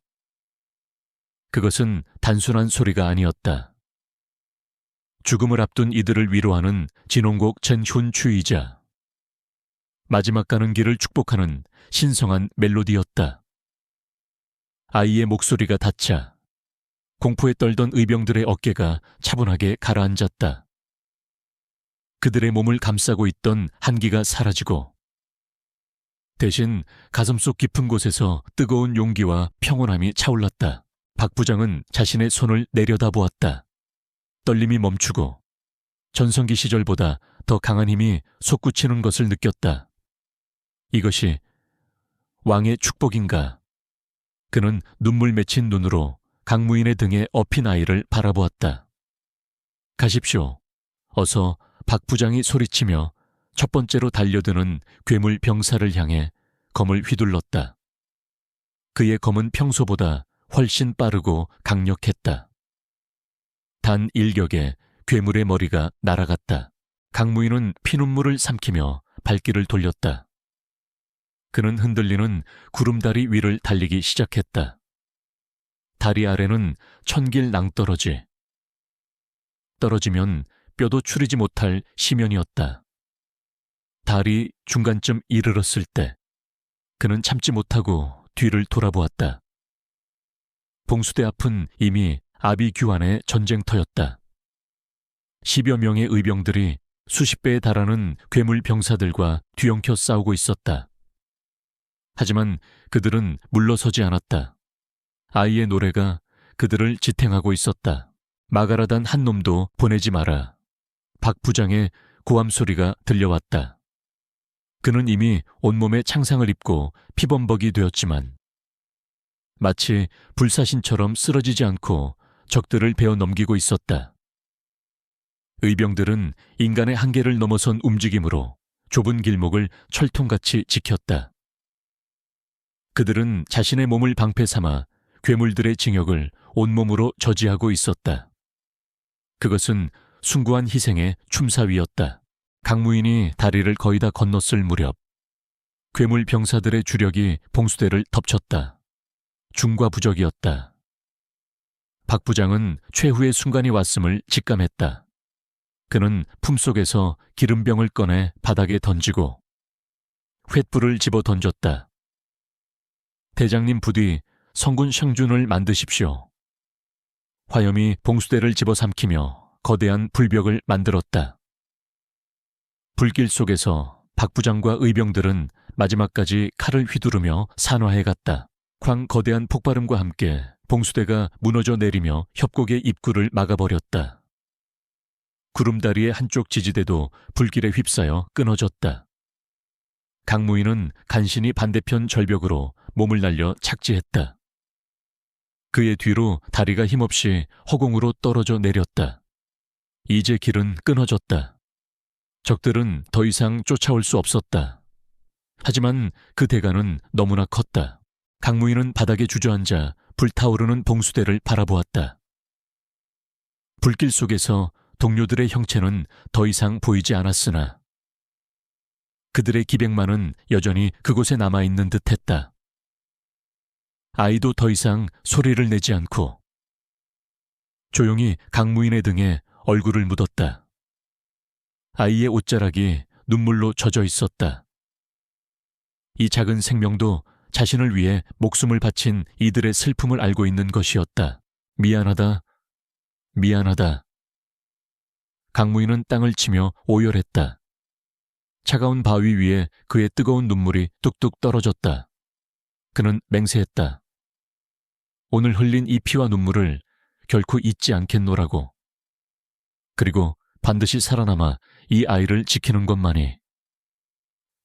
Speaker 1: 그것은 단순한 소리가 아니었다. 죽음을 앞둔 이들을 위로하는 진홍곡 전훈추이자 마지막 가는 길을 축복하는 신성한 멜로디였다. 아이의 목소리가 닿자 공포에 떨던 의병들의 어깨가 차분하게 가라앉았다. 그들의 몸을 감싸고 있던 한기가 사라지고 대신 가슴속 깊은 곳에서 뜨거운 용기와 평온함이 차올랐다. 박 부장은 자신의 손을 내려다보았다. 떨림이 멈추고 전성기 시절보다 더 강한 힘이 솟구치는 것을 느꼈다. 이것이 왕의 축복인가? 그는 눈물 맺힌 눈으로 강무인의 등에 업힌 아이를 바라보았다. 가십시오. 어서 박 부장이 소리치며 첫 번째로 달려드는 괴물 병사를 향해 검을 휘둘렀다. 그의 검은 평소보다 훨씬 빠르고 강력했다. 단 일격에 괴물의 머리가 날아갔다. 강무인은 피눈물을 삼키며 발길을 돌렸다. 그는 흔들리는 구름다리 위를 달리기 시작했다. 다리 아래는 천길 낭떠러지. 떨어지면 뼈도 추리지 못할 심연이었다. 다리 중간쯤 이르렀을 때 그는 참지 못하고 뒤를 돌아보았다. 봉수대 앞은 이미 아비규환의 전쟁터였다. 10여 명의 의병들이 수십 배에 달하는 괴물 병사들과 뒤엉켜 싸우고 있었다. 하지만 그들은 물러서지 않았다. 아이의 노래가 그들을 지탱하고 있었다. 마가라단 한 놈도 보내지 마라. 박 부장의 고함 소리가 들려왔다. 그는 이미 온몸에 창상을 입고 피범벅이 되었지만 마치 불사신처럼 쓰러지지 않고 적들을 베어 넘기고 있었다. 의병들은 인간의 한계를 넘어선 움직임으로 좁은 길목을 철통같이 지켰다. 그들은 자신의 몸을 방패 삼아 괴물들의 징역을 온몸으로 저지하고 있었다. 그것은 숭고한 희생의 춤사위였다. 강무인이 다리를 거의 다 건넜을 무렵 괴물 병사들의 주력이 봉수대를 덮쳤다. 중과부적이었다. 박 부장은 최후의 순간이 왔음을 직감했다. 그는 품속에서 기름병을 꺼내 바닥에 던지고 횃불을 집어 던졌다. 대장님 부디 성군 샹준을 만드십시오. 화염이 봉수대를 집어삼키며 거대한 불벽을 만들었다. 불길 속에서 박 부장과 의병들은 마지막까지 칼을 휘두르며 산화해갔다. 광거대한 폭발음과 함께 봉수대가 무너져 내리며 협곡의 입구를 막아버렸다. 구름다리의 한쪽 지지대도 불길에 휩싸여 끊어졌다. 강무인은 간신히 반대편 절벽으로 몸을 날려 착지했다. 그의 뒤로 다리가 힘없이 허공으로 떨어져 내렸다. 이제 길은 끊어졌다. 적들은 더 이상 쫓아올 수 없었다. 하지만 그 대가는 너무나 컸다. 강무인은 바닥에 주저앉아 불타오르는 봉수대를 바라보았다. 불길 속에서 동료들의 형체는 더 이상 보이지 않았으나 그들의 기백만은 여전히 그곳에 남아있는 듯했다. 아이도 더 이상 소리를 내지 않고 조용히 강무인의 등에 얼굴을 묻었다. 아이의 옷자락이 눈물로 젖어 있었다. 이 작은 생명도 자신을 위해 목숨을 바친 이들의 슬픔을 알고 있는 것이었다. 미안하다, 미안하다. 강무인은 땅을 치며 오열했다. 차가운 바위 위에 그의 뜨거운 눈물이 뚝뚝 떨어졌다. 그는 맹세했다. 오늘 흘린 이 피와 눈물을 결코 잊지 않겠노라고. 그리고 반드시 살아남아 이 아이를 지키는 것만이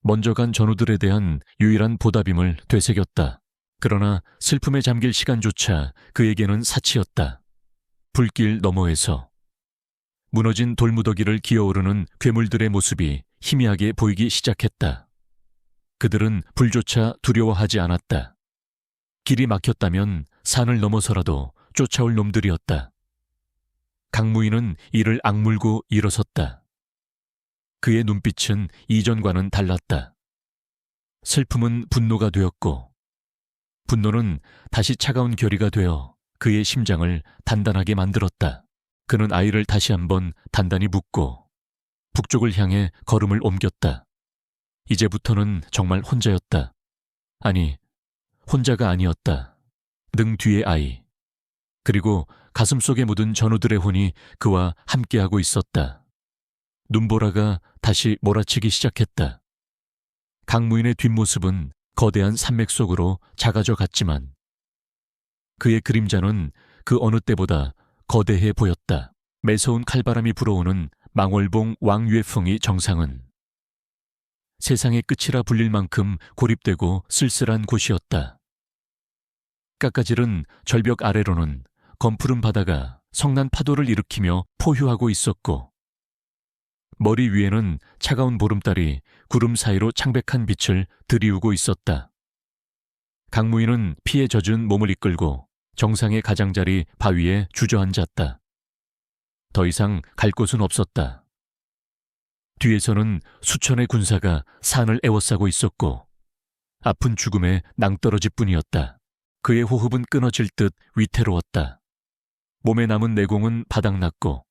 Speaker 1: 먼저 간 전우들에 대한 유일한 보답임을 되새겼다. 그러나 슬픔에 잠길 시간조차 그에게는 사치였다. 불길 너머에서 무너진 돌무더기를 기어오르는 괴물들의 모습이 희미하게 보이기 시작했다. 그들은 불조차 두려워하지 않았다. 길이 막혔다면 산을 넘어서라도 쫓아올 놈들이었다. 강무인은 이를 악물고 일어섰다. 그의 눈빛은 이전과는 달랐다. 슬픔은 분노가 되었고 분노는 다시 차가운 결의가 되어 그의 심장을 단단하게 만들었다. 그는 아이를 다시 한번 단단히 묶고 북쪽을 향해 걸음을 옮겼다. 이제부터는 정말 혼자였다. 아니, 혼자가 아니었다. 능 뒤의 아이. 그리고 가슴속에 묻은 전우들의 혼이 그와 함께하고 있었다. 눈보라가 다시 몰아치기 시작했다. 강무인의 뒷모습은 거대한 산맥 속으로 작아져 갔지만 그의 그림자는 그 어느 때보다 거대해 보였다. 매서운 칼바람이 불어오는 망월봉 왕유해풍이 정상은 세상의 끝이라 불릴 만큼 고립되고 쓸쓸한 곳이었다. 깎아지른 절벽 아래로는 검푸른 바다가 성난 파도를 일으키며 포효하고 있었고 머리 위에는 차가운 보름달이 구름 사이로 창백한 빛을 들이우고 있었다. 강무인은 피에 젖은 몸을 이끌고 정상의 가장자리 바위에 주저앉았다. 더 이상 갈 곳은 없었다. 뒤에서는 수천의 군사가 산을 에워싸고 있었고 아픈 죽음의 낭떠러지 뿐이었다. 그의 호흡은 끊어질 듯 위태로웠다. 몸에 남은 내공은 바닥났고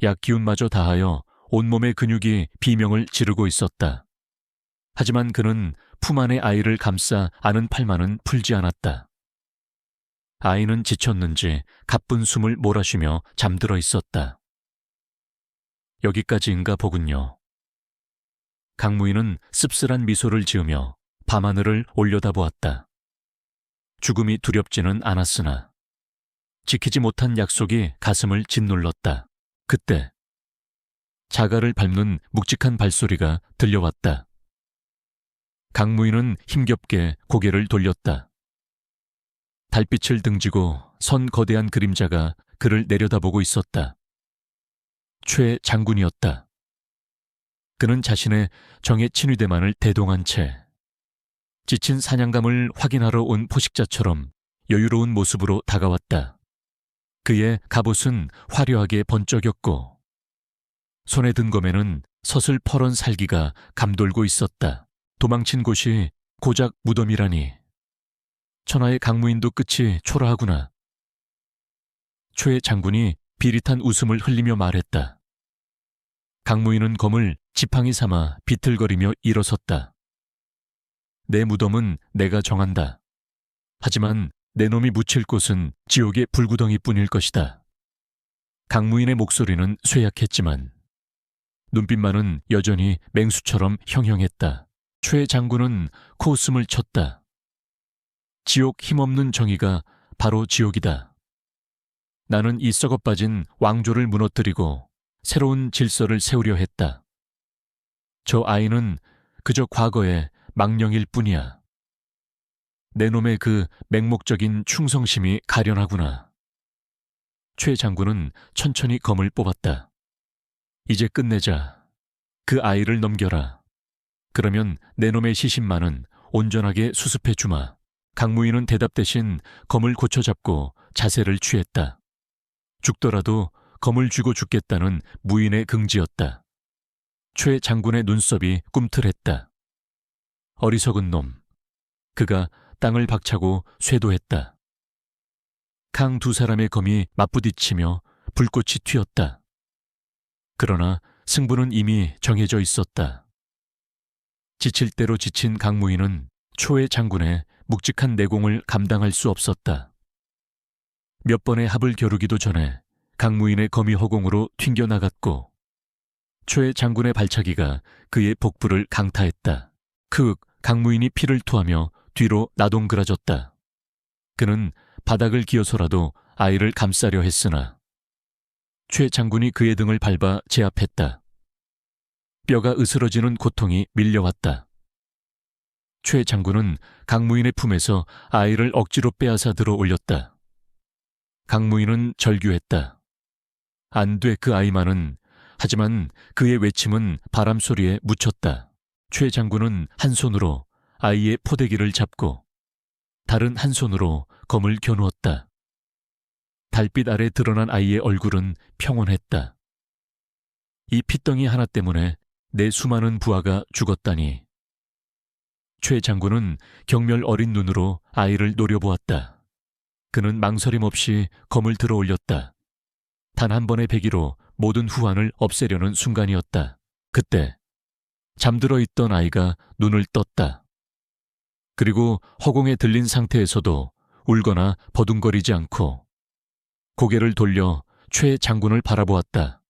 Speaker 1: 약 기운마저 다하여 온몸의 근육이 비명을 지르고 있었다. 하지만 그는 품 안의 아이를 감싸 안은 팔만은 풀지 않았다. 아이는 지쳤는지 가쁜 숨을 몰아쉬며 잠들어 있었다. 여기까지인가 보군요. 강무인은 씁쓸한 미소를 지으며 밤하늘을 올려다보았다. 죽음이 두렵지는 않았으나 지키지 못한 약속이 가슴을 짓눌렀다. 그때 자갈을 밟는 묵직한 발소리가 들려왔다. 강무인은 힘겹게 고개를 돌렸다. 달빛을 등지고 선 거대한 그림자가 그를 내려다보고 있었다. 최 장군이었다. 그는 자신의 정의 친위대만을 대동한 채 지친 사냥감을 확인하러 온 포식자처럼 여유로운 모습으로 다가왔다. 그의 갑옷은 화려하게 번쩍였고 손에 든 검에는 서슬퍼런 살기가 감돌고 있었다. 도망친 곳이 고작 무덤이라니. 천하의 강무인도 끝이 초라하구나. 최 장군이 비릿한 웃음을 흘리며 말했다. 강무인은 검을 지팡이 삼아 비틀거리며 일어섰다. 내 무덤은 내가 정한다. 하지만 내 놈이 묻힐 곳은 지옥의 불구덩이뿐일 것이다. 강무인의 목소리는 쇠약했지만 눈빛만은 여전히 맹수처럼 형형했다. 최 장군은 코웃음을 쳤다. 지옥 힘없는 정의가 바로 지옥이다. 나는 이 썩어빠진 왕조를 무너뜨리고 새로운 질서를 세우려 했다. 저 아이는 그저 과거의 망령일 뿐이야. 내 놈의 그 맹목적인 충성심이 가련하구나. 최 장군은 천천히 검을 뽑았다. 이제 끝내자. 그 아이를 넘겨라. 그러면 내 놈의 시신만은 온전하게 수습해 주마. 강무인은 대답 대신 검을 고쳐잡고 자세를 취했다. 죽더라도 검을 쥐고 죽겠다는 무인의 긍지였다. 최 장군의 눈썹이 꿈틀했다. 어리석은 놈. 그가 땅을 박차고 쇄도했다. 강 두 사람의 검이 맞부딪히며 불꽃이 튀었다. 그러나 승부는 이미 정해져 있었다. 지칠 대로 지친 강무인은 초의 장군의 묵직한 내공을 감당할 수 없었다. 몇 번의 합을 겨루기도 전에 강무인의 검이 허공으로 튕겨나갔고 초의 장군의 발차기가 그의 복부를 강타했다. 크윽 강무인이 피를 토하며 뒤로 나동그라졌다. 그는 바닥을 기어서라도 아이를 감싸려 했으나 최 장군이 그의 등을 밟아 제압했다. 뼈가 으스러지는 고통이 밀려왔다. 최 장군은 강무인의 품에서 아이를 억지로 빼앗아 들어 올렸다. 강무인은 절규했다. 안 돼 그 아이만은. 하지만 그의 외침은 바람 소리에 묻혔다. 최 장군은 한 손으로 아이의 포대기를 잡고 다른 한 손으로 검을 겨누었다. 달빛 아래 드러난 아이의 얼굴은 평온했다. 이 핏덩이 하나 때문에 내 수많은 부하가 죽었다니. 최 장군은 경멸 어린 눈으로 아이를 노려보았다. 그는 망설임 없이 검을 들어 올렸다. 단 한 번의 배기로 모든 후환을 없애려는 순간이었다. 그때 잠들어 있던 아이가 눈을 떴다. 그리고 허공에 들린 상태에서도 울거나 버둥거리지 않고 고개를 돌려 최 장군을 바라보았다.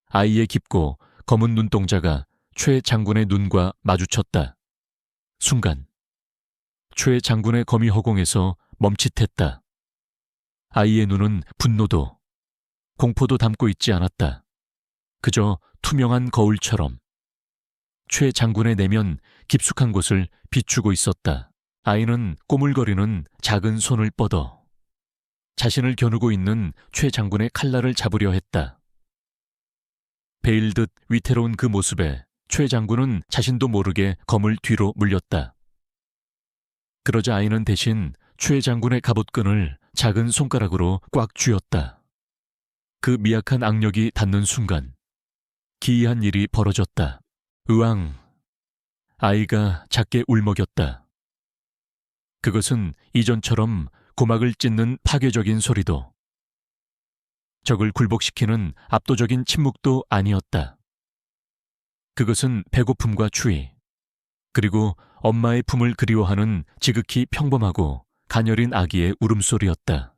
Speaker 1: 아이의 깊고 검은 눈동자가 최 장군의 눈과 마주쳤다. 순간 최 장군의 검이 허공에서 멈칫했다. 아이의 눈은 분노도 공포도 담고 있지 않았다. 그저 투명한 거울처럼 최 장군의 내면 깊숙한 곳을 비추고 있었다. 아이는 꼬물거리는 작은 손을 뻗어 자신을 겨누고 있는 최 장군의 칼날을 잡으려 했다. 베일듯 위태로운 그 모습에 최 장군은 자신도 모르게 검을 뒤로 물렸다. 그러자 아이는 대신 최 장군의 갑옷끈을 작은 손가락으로 꽉 쥐었다. 그 미약한 악력이 닿는 순간 기이한 일이 벌어졌다. 으앙! 아이가 작게 울먹였다. 그것은 이전처럼 고막을 찢는 파괴적인 소리도 적을 굴복시키는 압도적인 침묵도 아니었다. 그것은 배고픔과 추위, 그리고 엄마의 품을 그리워하는 지극히 평범하고 가녀린 아기의 울음소리였다.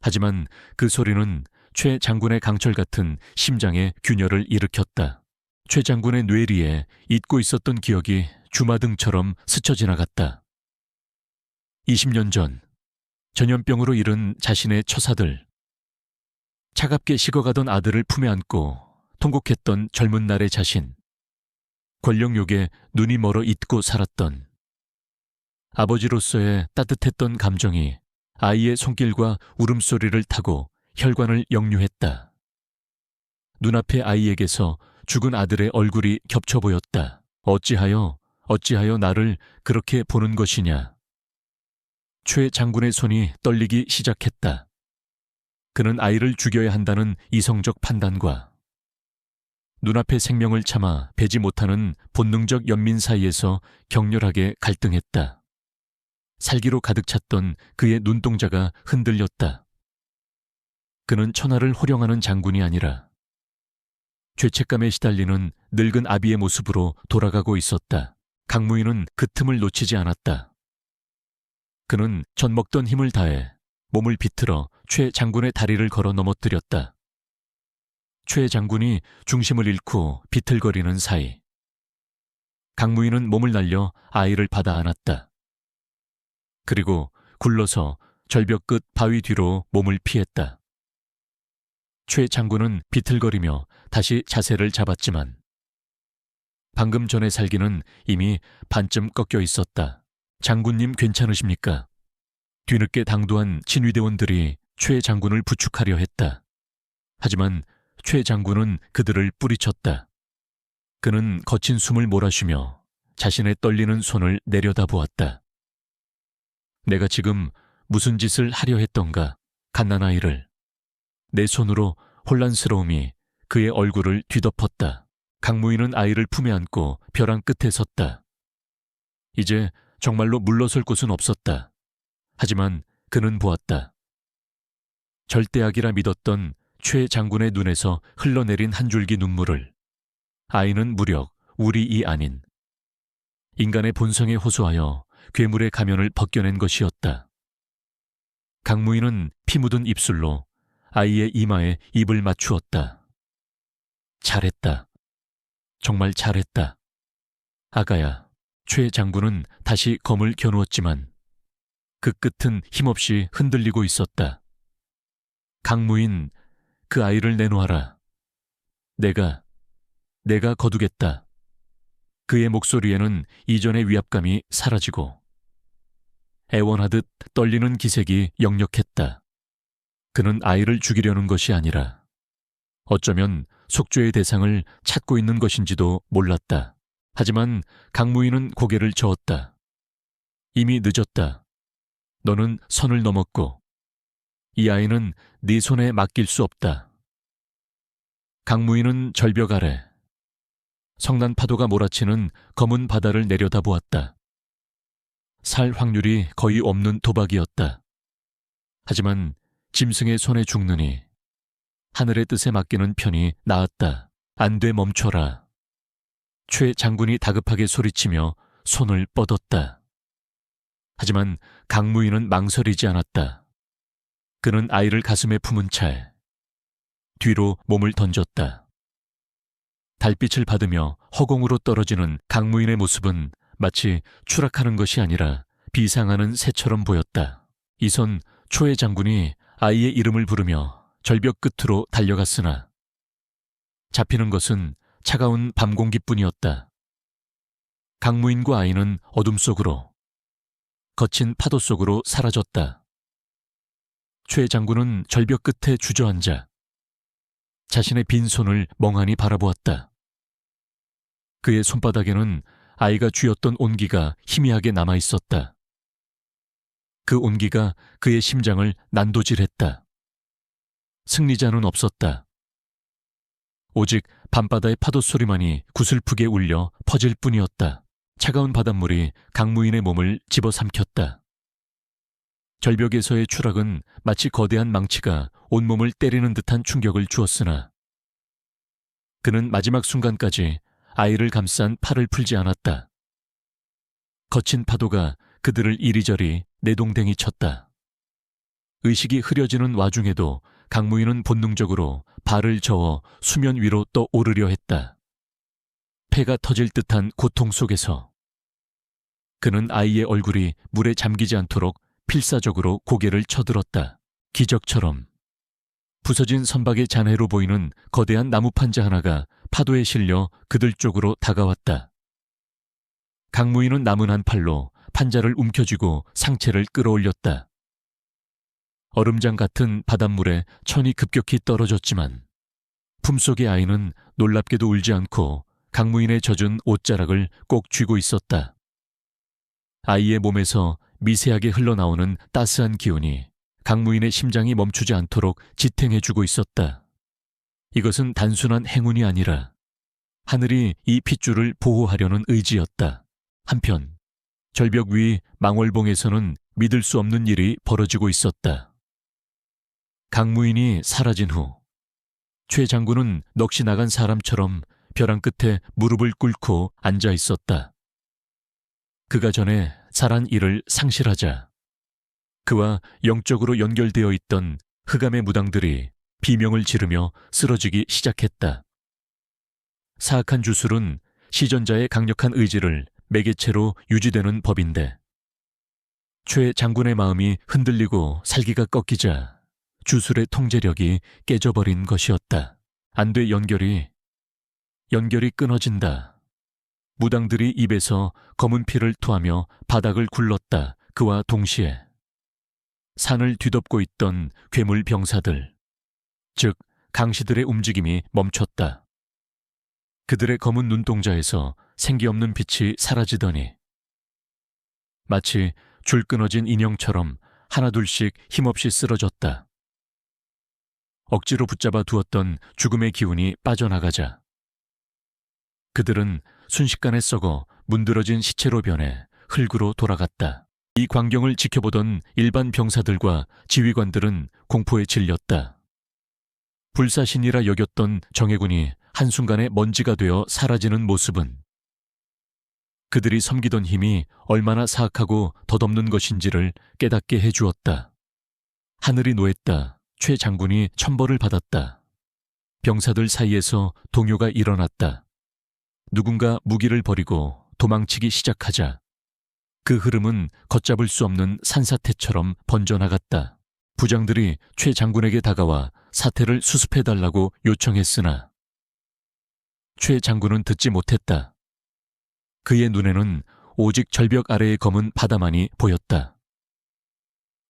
Speaker 1: 하지만 그 소리는 최 장군의 강철 같은 심장에 균열을 일으켰다. 최 장군의 뇌리에 잊고 있었던 기억이 주마등처럼 스쳐 지나갔다. 20년 전 전염병으로 잃은 자신의 처사들, 차갑게 식어가던 아들을 품에 안고 통곡했던 젊은 날의 자신, 권력욕에 눈이 멀어 잊고 살았던 아버지로서의 따뜻했던 감정이 아이의 손길과 울음소리를 타고 혈관을 역류했다. 눈앞의 아이에게서 죽은 아들의 얼굴이 겹쳐 보였다. 어찌하여 나를 그렇게 보는 것이냐. 최 장군의 손이 떨리기 시작했다. 그는 아이를 죽여야 한다는 이성적 판단과 눈앞의 생명을 참아 베지 못하는 본능적 연민 사이에서 격렬하게 갈등했다. 살기로 가득 찼던 그의 눈동자가 흔들렸다. 그는 천하를 호령하는 장군이 아니라 죄책감에 시달리는 늙은 아비의 모습으로 돌아가고 있었다. 강무인은 그 틈을 놓치지 않았다. 그는 젖먹던 힘을 다해 몸을 비틀어 최 장군의 다리를 걸어 넘어뜨렸다. 최 장군이 중심을 잃고 비틀거리는 사이 강무인은 몸을 날려 아이를 받아 안았다. 그리고 굴러서 절벽 끝 바위 뒤로 몸을 피했다. 최 장군은 비틀거리며 다시 자세를 잡았지만 방금 전의 살기는 이미 반쯤 꺾여 있었다. 장군님 괜찮으십니까? 뒤늦게 당도한 친위대원들이 최 장군을 부축하려 했다. 하지만 최 장군은 그들을 뿌리쳤다. 그는 거친 숨을 몰아쉬며 자신의 떨리는 손을 내려다보았다. 내가 지금 무슨 짓을 하려 했던가, 갓난아이를. 내 손으로 혼란스러움이 그의 얼굴을 뒤덮었다. 강무인은 아이를 품에 안고 벼랑 끝에 섰다. 이제 정말로 물러설 곳은 없었다. 하지만 그는 보았다. 절대악이라 믿었던 최 장군의 눈에서 흘러내린 한 줄기 눈물을. 아이는 무력, 우리이 아닌 인간의 본성에 호소하여 괴물의 가면을 벗겨낸 것이었다. 강무인은 피 묻은 입술로 아이의 이마에 입을 맞추었다. 잘했다. 정말 잘했다. 아가야. 최 장군은 다시 검을 겨누었지만 그 끝은 힘없이 흔들리고 있었다. 강무인, 그 아이를 내놓아라. 내가 거두겠다. 그의 목소리에는 이전의 위압감이 사라지고 애원하듯 떨리는 기색이 역력했다. 그는 아이를 죽이려는 것이 아니라 어쩌면 속죄의 대상을 찾고 있는 것인지도 몰랐다. 하지만 강무인은 고개를 저었다. 이미 늦었다. 너는 선을 넘었고 이 아이는 네 손에 맡길 수 없다. 강무인은 절벽 아래 성난 파도가 몰아치는 검은 바다를 내려다보았다. 살 확률이 거의 없는 도박이었다. 하지만 짐승의 손에 죽느니 하늘의 뜻에 맡기는 편이 나았다. 안 돼, 멈춰라. 최 장군이 다급하게 소리치며 손을 뻗었다. 하지만 강무인은 망설이지 않았다. 그는 아이를 가슴에 품은 채 뒤로 몸을 던졌다. 달빛을 받으며 허공으로 떨어지는 강무인의 모습은 마치 추락하는 것이 아니라 비상하는 새처럼 보였다. 이선 초해 장군이 아이의 이름을 부르며 절벽 끝으로 달려갔으나 잡히는 것은 차가운 밤 공기뿐이었다. 강무인과 아이는 어둠 속으로, 거친 파도 속으로 사라졌다. 최 장군은 절벽 끝에 주저앉아 자신의 빈 손을 멍하니 바라보았다. 그의 손바닥에는 아이가 쥐었던 온기가 희미하게 남아있었다. 그 온기가 그의 심장을 난도질했다. 승리자는 없었다. 오직 밤바다의 파도 소리만이 구슬프게 울려 퍼질 뿐이었다. 차가운 바닷물이 강무인의 몸을 집어삼켰다. 절벽에서의 추락은 마치 거대한 망치가 온몸을 때리는 듯한 충격을 주었으나 그는 마지막 순간까지 아이를 감싼 팔을 풀지 않았다. 거친 파도가 그들을 이리저리 내동댕이 쳤다. 의식이 흐려지는 와중에도 강무인은 본능적으로 발을 저어 수면 위로 떠오르려 했다. 폐가 터질 듯한 고통 속에서 그는 아이의 얼굴이 물에 잠기지 않도록 필사적으로 고개를 쳐들었다. 기적처럼 부서진 선박의 잔해로 보이는 거대한 나무 판자 하나가 파도에 실려 그들 쪽으로 다가왔다. 강무인은 남은 한 팔로 판자를 움켜쥐고 상체를 끌어올렸다. 얼음장 같은 바닷물에 천이 급격히 떨어졌지만 품속의 아이는 놀랍게도 울지 않고 강무인의 젖은 옷자락을 꼭 쥐고 있었다. 아이의 몸에서 미세하게 흘러나오는 따스한 기운이 강무인의 심장이 멈추지 않도록 지탱해주고 있었다. 이것은 단순한 행운이 아니라 하늘이 이 핏줄을 보호하려는 의지였다. 한편 절벽 위 망월봉에서는 믿을 수 없는 일이 벌어지고 있었다. 강무인이 사라진 후 최 장군은 넋이 나간 사람처럼 벼랑 끝에 무릎을 꿇고 앉아 있었다. 그가 전에 잘한 일을 상실하자 그와 영적으로 연결되어 있던 흑암의 무당들이 비명을 지르며 쓰러지기 시작했다. 사악한 주술은 시전자의 강력한 의지를 매개체로 유지되는 법인데 최 장군의 마음이 흔들리고 살기가 꺾이자 주술의 통제력이 깨져버린 것이었다. 안 돼, 연결이 끊어진다. 무당들이 입에서 검은 피를 토하며 바닥을 굴렀다. 그와 동시에 산을 뒤덮고 있던 괴물 병사들, 즉 강시들의 움직임이 멈췄다. 그들의 검은 눈동자에서 생기 없는 빛이 사라지더니 마치 줄 끊어진 인형처럼 하나둘씩 힘없이 쓰러졌다. 억지로 붙잡아 두었던 죽음의 기운이 빠져나가자 그들은 순식간에 썩어 문드러진 시체로 변해 흙으로 돌아갔다. 이 광경을 지켜보던 일반 병사들과 지휘관들은 공포에 질렸다. 불사신이라 여겼던 정예군이 한순간에 먼지가 되어 사라지는 모습은 그들이 섬기던 힘이 얼마나 사악하고 덧없는 것인지를 깨닫게 해주었다. 하늘이 노했다. 최 장군이 천벌을 받았다. 병사들 사이에서 동요가 일어났다. 누군가 무기를 버리고 도망치기 시작하자 그 흐름은 걷잡을 수 없는 산사태처럼 번져나갔다. 부장들이 최 장군에게 다가와 사태를 수습해달라고 요청했으나 최 장군은 듣지 못했다. 그의 눈에는 오직 절벽 아래의 검은 바다만이 보였다.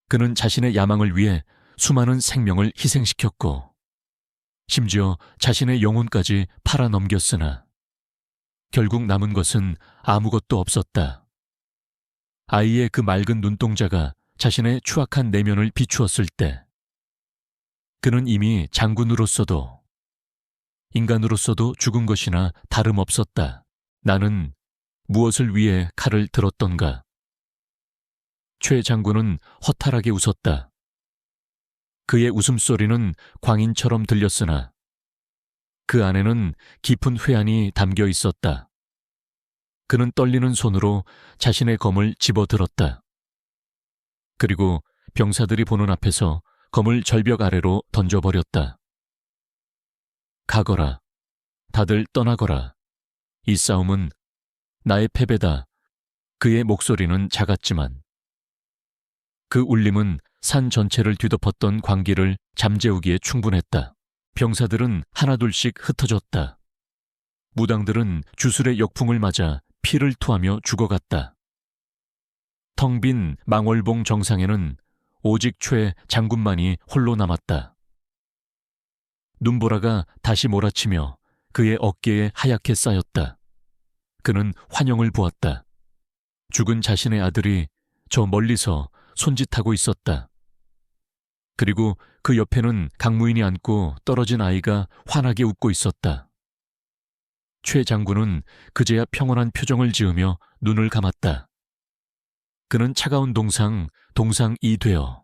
Speaker 1: 그는 자신의 야망을 위해 수많은 생명을 희생시켰고 심지어 자신의 영혼까지 팔아넘겼으나 결국 남은 것은 아무것도 없었다. 아이의 그 맑은 눈동자가 자신의 추악한 내면을 비추었을 때 그는 이미 장군으로서도 인간으로서도 죽은 것이나 다름없었다. 나는 무엇을 위해 칼을 들었던가? 최 장군은 허탈하게 웃었다. 그의 웃음소리는 광인처럼 들렸으나 그 안에는 깊은 회한이 담겨 있었다. 그는 떨리는 손으로 자신의 검을 집어들었다. 그리고 병사들이 보는 앞에서 검을 절벽 아래로 던져버렸다. 가거라. 다들 떠나거라. 이 싸움은 나의 패배다. 그의 목소리는 작았지만 그 울림은 산 전체를 뒤덮었던 광기를 잠재우기에 충분했다. 병사들은 하나둘씩 흩어졌다. 무당들은 주술의 역풍을 맞아 피를 토하며 죽어갔다. 텅 빈 망월봉 정상에는 오직 최 장군만이 홀로 남았다. 눈보라가 다시 몰아치며 그의 어깨에 하얗게 쌓였다. 그는 환영을 보았다. 죽은 자신의 아들이 저 멀리서 손짓하고 있었다. 그리고 그 옆에는 강무인이 안고 떨어진 아이가 환하게 웃고 있었다. 최 장군은 그제야 평온한 표정을 지으며 눈을 감았다. 그는 차가운 동상이 되어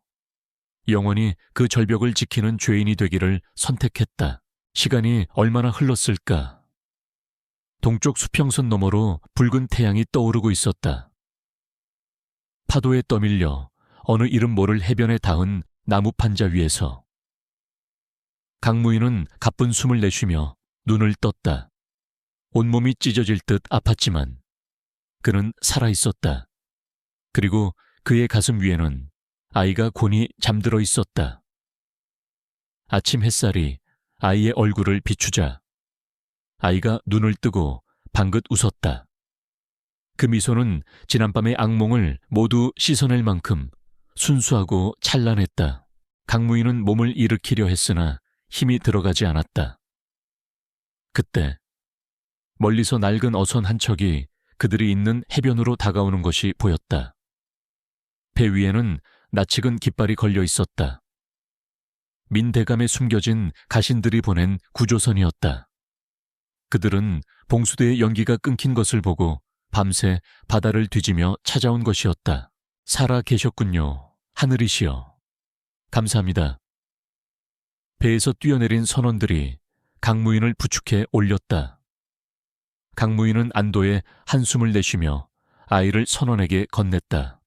Speaker 1: 영원히 그 절벽을 지키는 죄인이 되기를 선택했다. 시간이 얼마나 흘렀을까? 동쪽 수평선 너머로 붉은 태양이 떠오르고 있었다. 파도에 떠밀려 어느 이름 모를 해변에 닿은 나무 판자 위에서 강무인은 가쁜 숨을 내쉬며 눈을 떴다. 온몸이 찢어질 듯 아팠지만 그는 살아있었다. 그리고 그의 가슴 위에는 아이가 곤히 잠들어 있었다. 아침 햇살이 아이의 얼굴을 비추자 아이가 눈을 뜨고 방긋 웃었다. 그 미소는 지난밤의 악몽을 모두 씻어낼 만큼 순수하고 찬란했다. 강무인은 몸을 일으키려 했으나 힘이 들어가지 않았다. 그때 멀리서 낡은 어선 한 척이 그들이 있는 해변으로 다가오는 것이 보였다. 배 위에는 낯익은 깃발이 걸려 있었다. 민대감에 숨겨진 가신들이 보낸 구조선이었다. 그들은 봉수대의 연기가 끊긴 것을 보고 밤새 바다를 뒤지며 찾아온 것이었다. 살아 계셨군요. 하늘이시여. 감사합니다. 배에서 뛰어내린 선원들이 강무인을 부축해 올렸다. 강무인은 안도의 한숨을 내쉬며 아이를 선원에게 건넸다.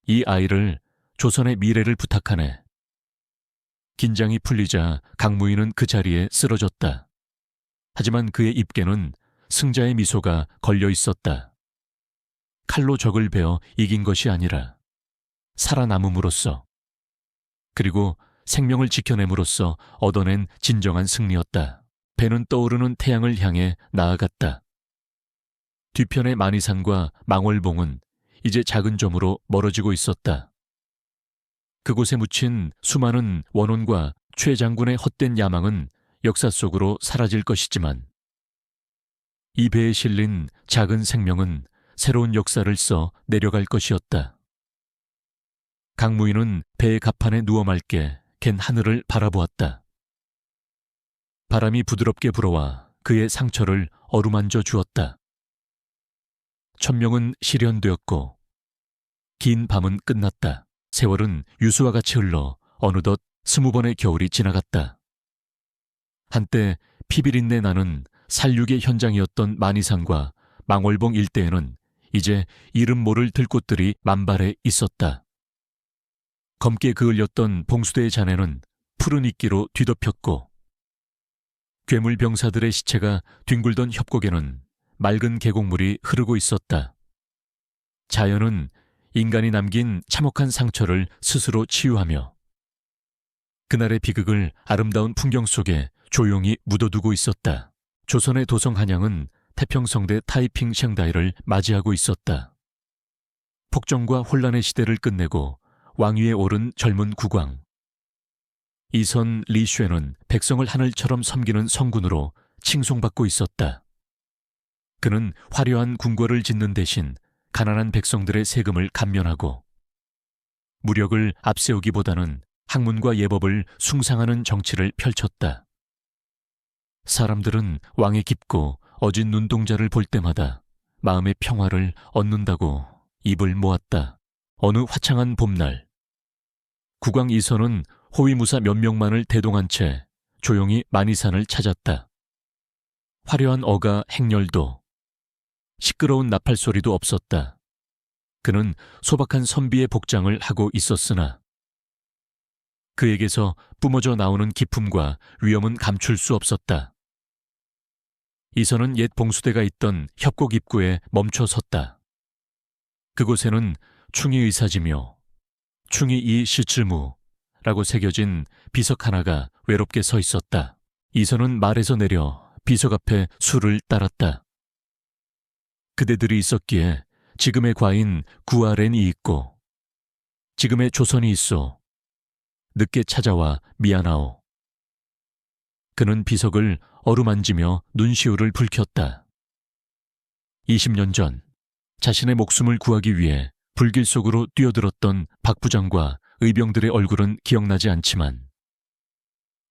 Speaker 1: 이 아이를 조선의 미래를 부탁하네. 긴장이 풀리자 강무인은 그 자리에 쓰러졌다. 하지만 그의 입에는 승자의 미소가 걸려 있었다. 칼로 적을 베어 이긴 것이 아니라 살아남음으로써 그리고 생명을 지켜냄으로써 얻어낸 진정한 승리였다. 배는 떠오르는 태양을 향해 나아갔다. 뒤편의 만이산과 망월봉은 이제 작은 점으로 멀어지고 있었다. 그곳에 묻힌 수많은 원혼과 최 장군의 헛된 야망은 역사 속으로 사라질 것이지만 이 배에 실린 작은 생명은 새로운 역사를 써 내려갈 것이었다. 강무인은 배의 갑판에 누워 맑게 갠 하늘을 바라보았다. 바람이 부드럽게 불어와 그의 상처를 어루만져 주었다. 천명은 실현되었고 긴 밤은 끝났다. 세월은 유수와 같이 흘러 어느덧 20번의 겨울이 지나갔다. 한때 피비린내 나는 살육의 현장이었던 만이산과 망월봉 일대에는 이제 이름 모를 들꽃들이 만발해 있었다. 검게 그을렸던 봉수대의 잔해는 푸른 이끼로 뒤덮였고 괴물 병사들의 시체가 뒹굴던 협곡에는 맑은 계곡물이 흐르고 있었다. 자연은 인간이 남긴 참혹한 상처를 스스로 치유하며 그날의 비극을 아름다운 풍경 속에 조용히 묻어두고 있었다. 조선의 도성 한양은 태평성대 타이핑 샹다이를 맞이하고 있었다. 폭정과 혼란의 시대를 끝내고 왕위에 오른 젊은 국왕. 이선 리슈에는 백성을 하늘처럼 섬기는 성군으로 칭송받고 있었다. 그는 화려한 궁궐을 짓는 대신 가난한 백성들의 세금을 감면하고 무력을 앞세우기보다는 학문과 예법을 숭상하는 정치를 펼쳤다. 사람들은 왕의 깊고 어진 눈동자를 볼 때마다 마음의 평화를 얻는다고 입을 모았다. 어느 화창한 봄날, 국왕 이선은 호위무사 몇 명만을 대동한 채 조용히 만이산을 찾았다. 화려한 어가 행렬도, 시끄러운 나팔 소리도 없었다. 그는 소박한 선비의 복장을 하고 있었으나 그에게서 뿜어져 나오는 기품과 위엄은 감출 수 없었다. 이선은 옛 봉수대가 있던 협곡 입구에 멈춰 섰다. 그곳에는 충이 의사지며 충이 이 시츠무라고 새겨진 비석 하나가 외롭게 서 있었다. 이선은 말에서 내려 비석 앞에 술을 따랐다. 그대들이 있었기에 지금의 과인 구아렌이 있고 지금의 조선이 있어. 늦게 찾아와 미안하오. 그는 비석을 어루만지며 눈시울을 붉혔다. 20년 전 자신의 목숨을 구하기 위해 불길 속으로 뛰어들었던 박 부장과 의병들의 얼굴은 기억나지 않지만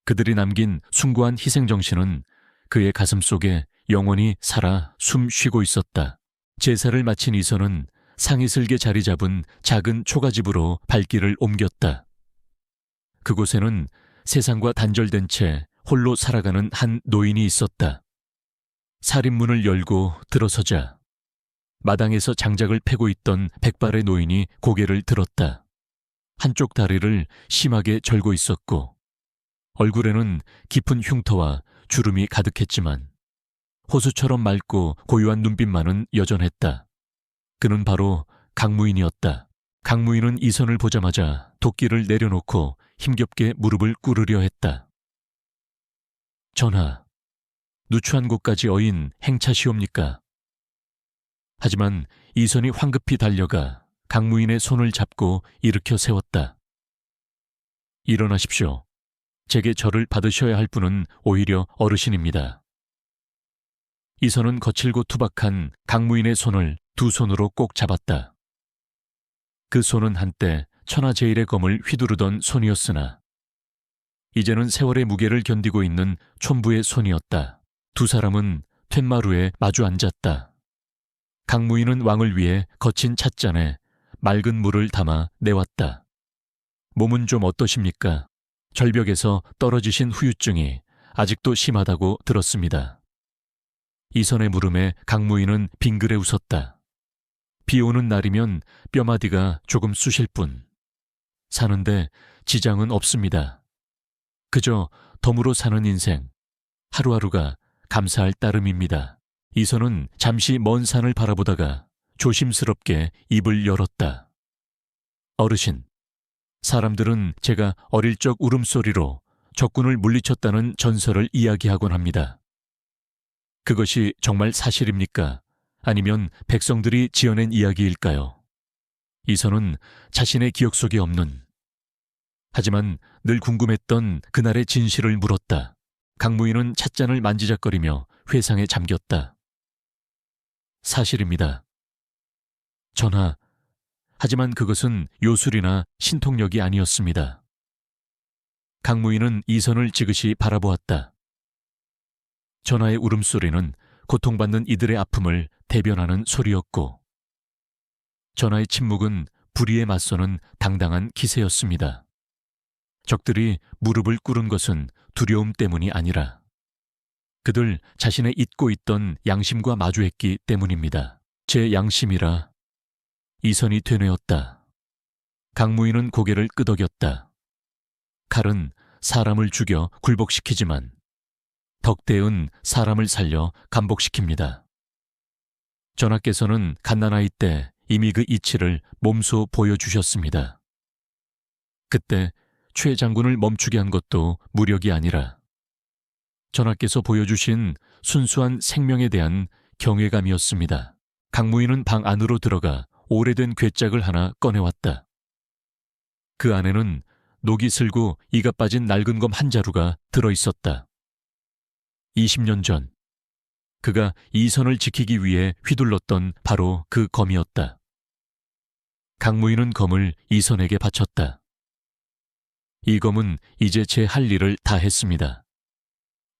Speaker 1: 그들이 남긴 숭고한 희생정신은 그의 가슴 속에 영원히 살아 숨 쉬고 있었다. 제사를 마친 이선은 상이슬게 자리 잡은 작은 초가집으로 발길을 옮겼다. 그곳에는 세상과 단절된 채 홀로 살아가는 한 노인이 있었다. 살인문을 열고 들어서자 마당에서 장작을 패고 있던 백발의 노인이 고개를 들었다. 한쪽 다리를 심하게 절고 있었고 얼굴에는 깊은 흉터와 주름이 가득했지만 호수처럼 맑고 고요한 눈빛만은 여전했다. 그는 바로 강무인이었다. 강무인은 이선을 보자마자 도끼를 내려놓고 힘겹게 무릎을 꿇으려 했다. 전하, 누추한 곳까지 어인 행차시옵니까? 하지만 이선이 황급히 달려가 강무인의 손을 잡고 일으켜 세웠다. 일어나십시오. 제게 절을 받으셔야 할 분은 오히려 어르신입니다. 이선은 거칠고 투박한 강무인의 손을 두 손으로 꼭 잡았다. 그 손은 한때 천하제일의 검을 휘두르던 손이었으나 이제는 세월의 무게를 견디고 있는 촌부의 손이었다. 두 사람은 툇마루에 마주 앉았다. 강무인은 왕을 위해 거친 찻잔에 맑은 물을 담아 내왔다. 몸은 좀 어떠십니까? 절벽에서 떨어지신 후유증이 아직도 심하다고 들었습니다. 이선의 물음에 강무인은 빙그레 웃었다. 비 오는 날이면 뼈마디가 조금 쑤실 뿐. 사는데 지장은 없습니다. 그저 덤으로 사는 인생, 하루하루가 감사할 따름입니다. 이선은 잠시 먼 산을 바라보다가 조심스럽게 입을 열었다. 어르신, 사람들은 제가 어릴 적 울음소리로 적군을 물리쳤다는 전설을 이야기하곤 합니다. 그것이 정말 사실입니까? 아니면 백성들이 지어낸 이야기일까요? 이선은 자신의 기억 속에 없는, 하지만 늘 궁금했던 그날의 진실을 물었다. 강무인은 찻잔을 만지작거리며 회상에 잠겼다. 사실입니다. 전하, 하지만 그것은 요술이나 신통력이 아니었습니다. 강무인은 이선을 지그시 바라보았다. 전하의 울음소리는 고통받는 이들의 아픔을 대변하는 소리였고, 전하의 침묵은 불의에 맞서는 당당한 기세였습니다. 적들이 무릎을 꿇은 것은 두려움 때문이 아니라 그들 자신의 잊고 있던 양심과 마주했기 때문입니다. 제 양심이라. 이선이 되뇌었다. 강무인은 고개를 끄덕였다. 칼은 사람을 죽여 굴복시키지만 덕대은 사람을 살려 감복시킵니다. 전하께서는 갓난아이 때 이미 그 이치를 몸소 보여주셨습니다. 그때 최 장군을 멈추게 한 것도 무력이 아니라 전하께서 보여주신 순수한 생명에 대한 경외감이었습니다. 강무인은 방 안으로 들어가 오래된 괴짝을 하나 꺼내왔다. 그 안에는 녹이 슬고 이가 빠진 낡은 검 한 자루가 들어있었다. 20년 전 그가 이선을 지키기 위해 휘둘렀던 바로 그 검이었다. 강무인은 검을 이선에게 바쳤다. 이 검은 이제 제 할 일을 다 했습니다.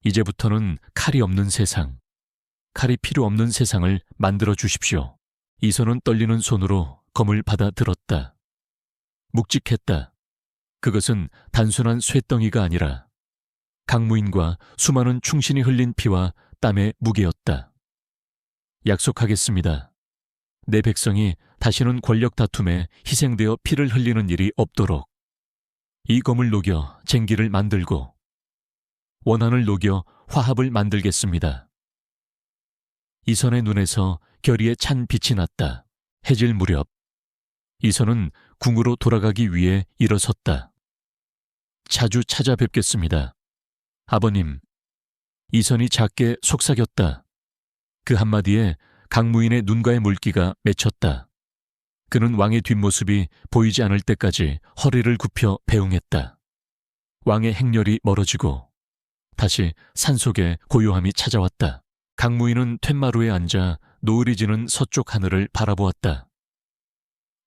Speaker 1: 이제부터는 칼이 없는 세상, 칼이 필요 없는 세상을 만들어 주십시오. 이선은 떨리는 손으로 검을 받아 들었다. 묵직했다. 그것은 단순한 쇠덩이가 아니라 강무인과 수많은 충신이 흘린 피와 땀의 무게였다. 약속하겠습니다. 내 백성이 다시는 권력 다툼에 희생되어 피를 흘리는 일이 없도록 이 검을 녹여 쟁기를 만들고 원한을 녹여 화합을 만들겠습니다. 이선의 눈에서 결의에 찬 빛이 났다. 해질 무렵 이선은 궁으로 돌아가기 위해 일어섰다. 자주 찾아뵙겠습니다. 아버님. 이선이 작게 속삭였다. 그 한마디에 강무인의 눈가의 물기가 맺혔다. 그는 왕의 뒷모습이 보이지 않을 때까지 허리를 굽혀 배웅했다. 왕의 행렬이 멀어지고 다시 산속에 고요함이 찾아왔다. 강무인은 툇마루에 앉아 노을이 지는 서쪽 하늘을 바라보았다.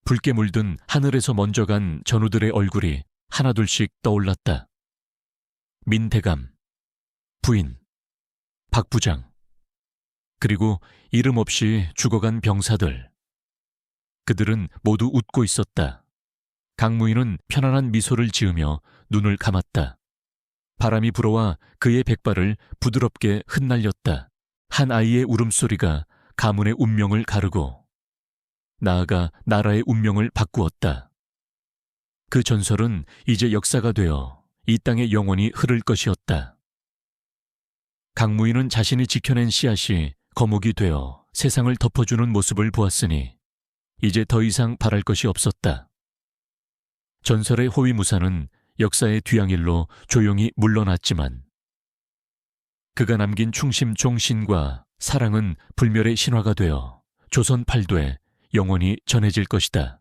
Speaker 1: 붉게 물든 하늘에서 먼저 간 전우들의 얼굴이 하나둘씩 떠올랐다. 민대감, 부인, 박부장, 그리고 이름 없이 죽어간 병사들. 그들은 모두 웃고 있었다. 강무인은 편안한 미소를 지으며 눈을 감았다. 바람이 불어와 그의 백발을 부드럽게 흩날렸다. 한 아이의 울음소리가 가문의 운명을 가르고 나아가 나라의 운명을 바꾸었다. 그 전설은 이제 역사가 되어 이 땅에 영원히 흐를 것이었다. 강무인은 자신이 지켜낸 씨앗이 거목이 되어 세상을 덮어주는 모습을 보았으니 이제 더 이상 바랄 것이 없었다. 전설의 호위무사는 역사의 뒤양일로 조용히 물러났지만 그가 남긴 충심 종신과 사랑은 불멸의 신화가 되어 조선 팔도에 영원히 전해질 것이다.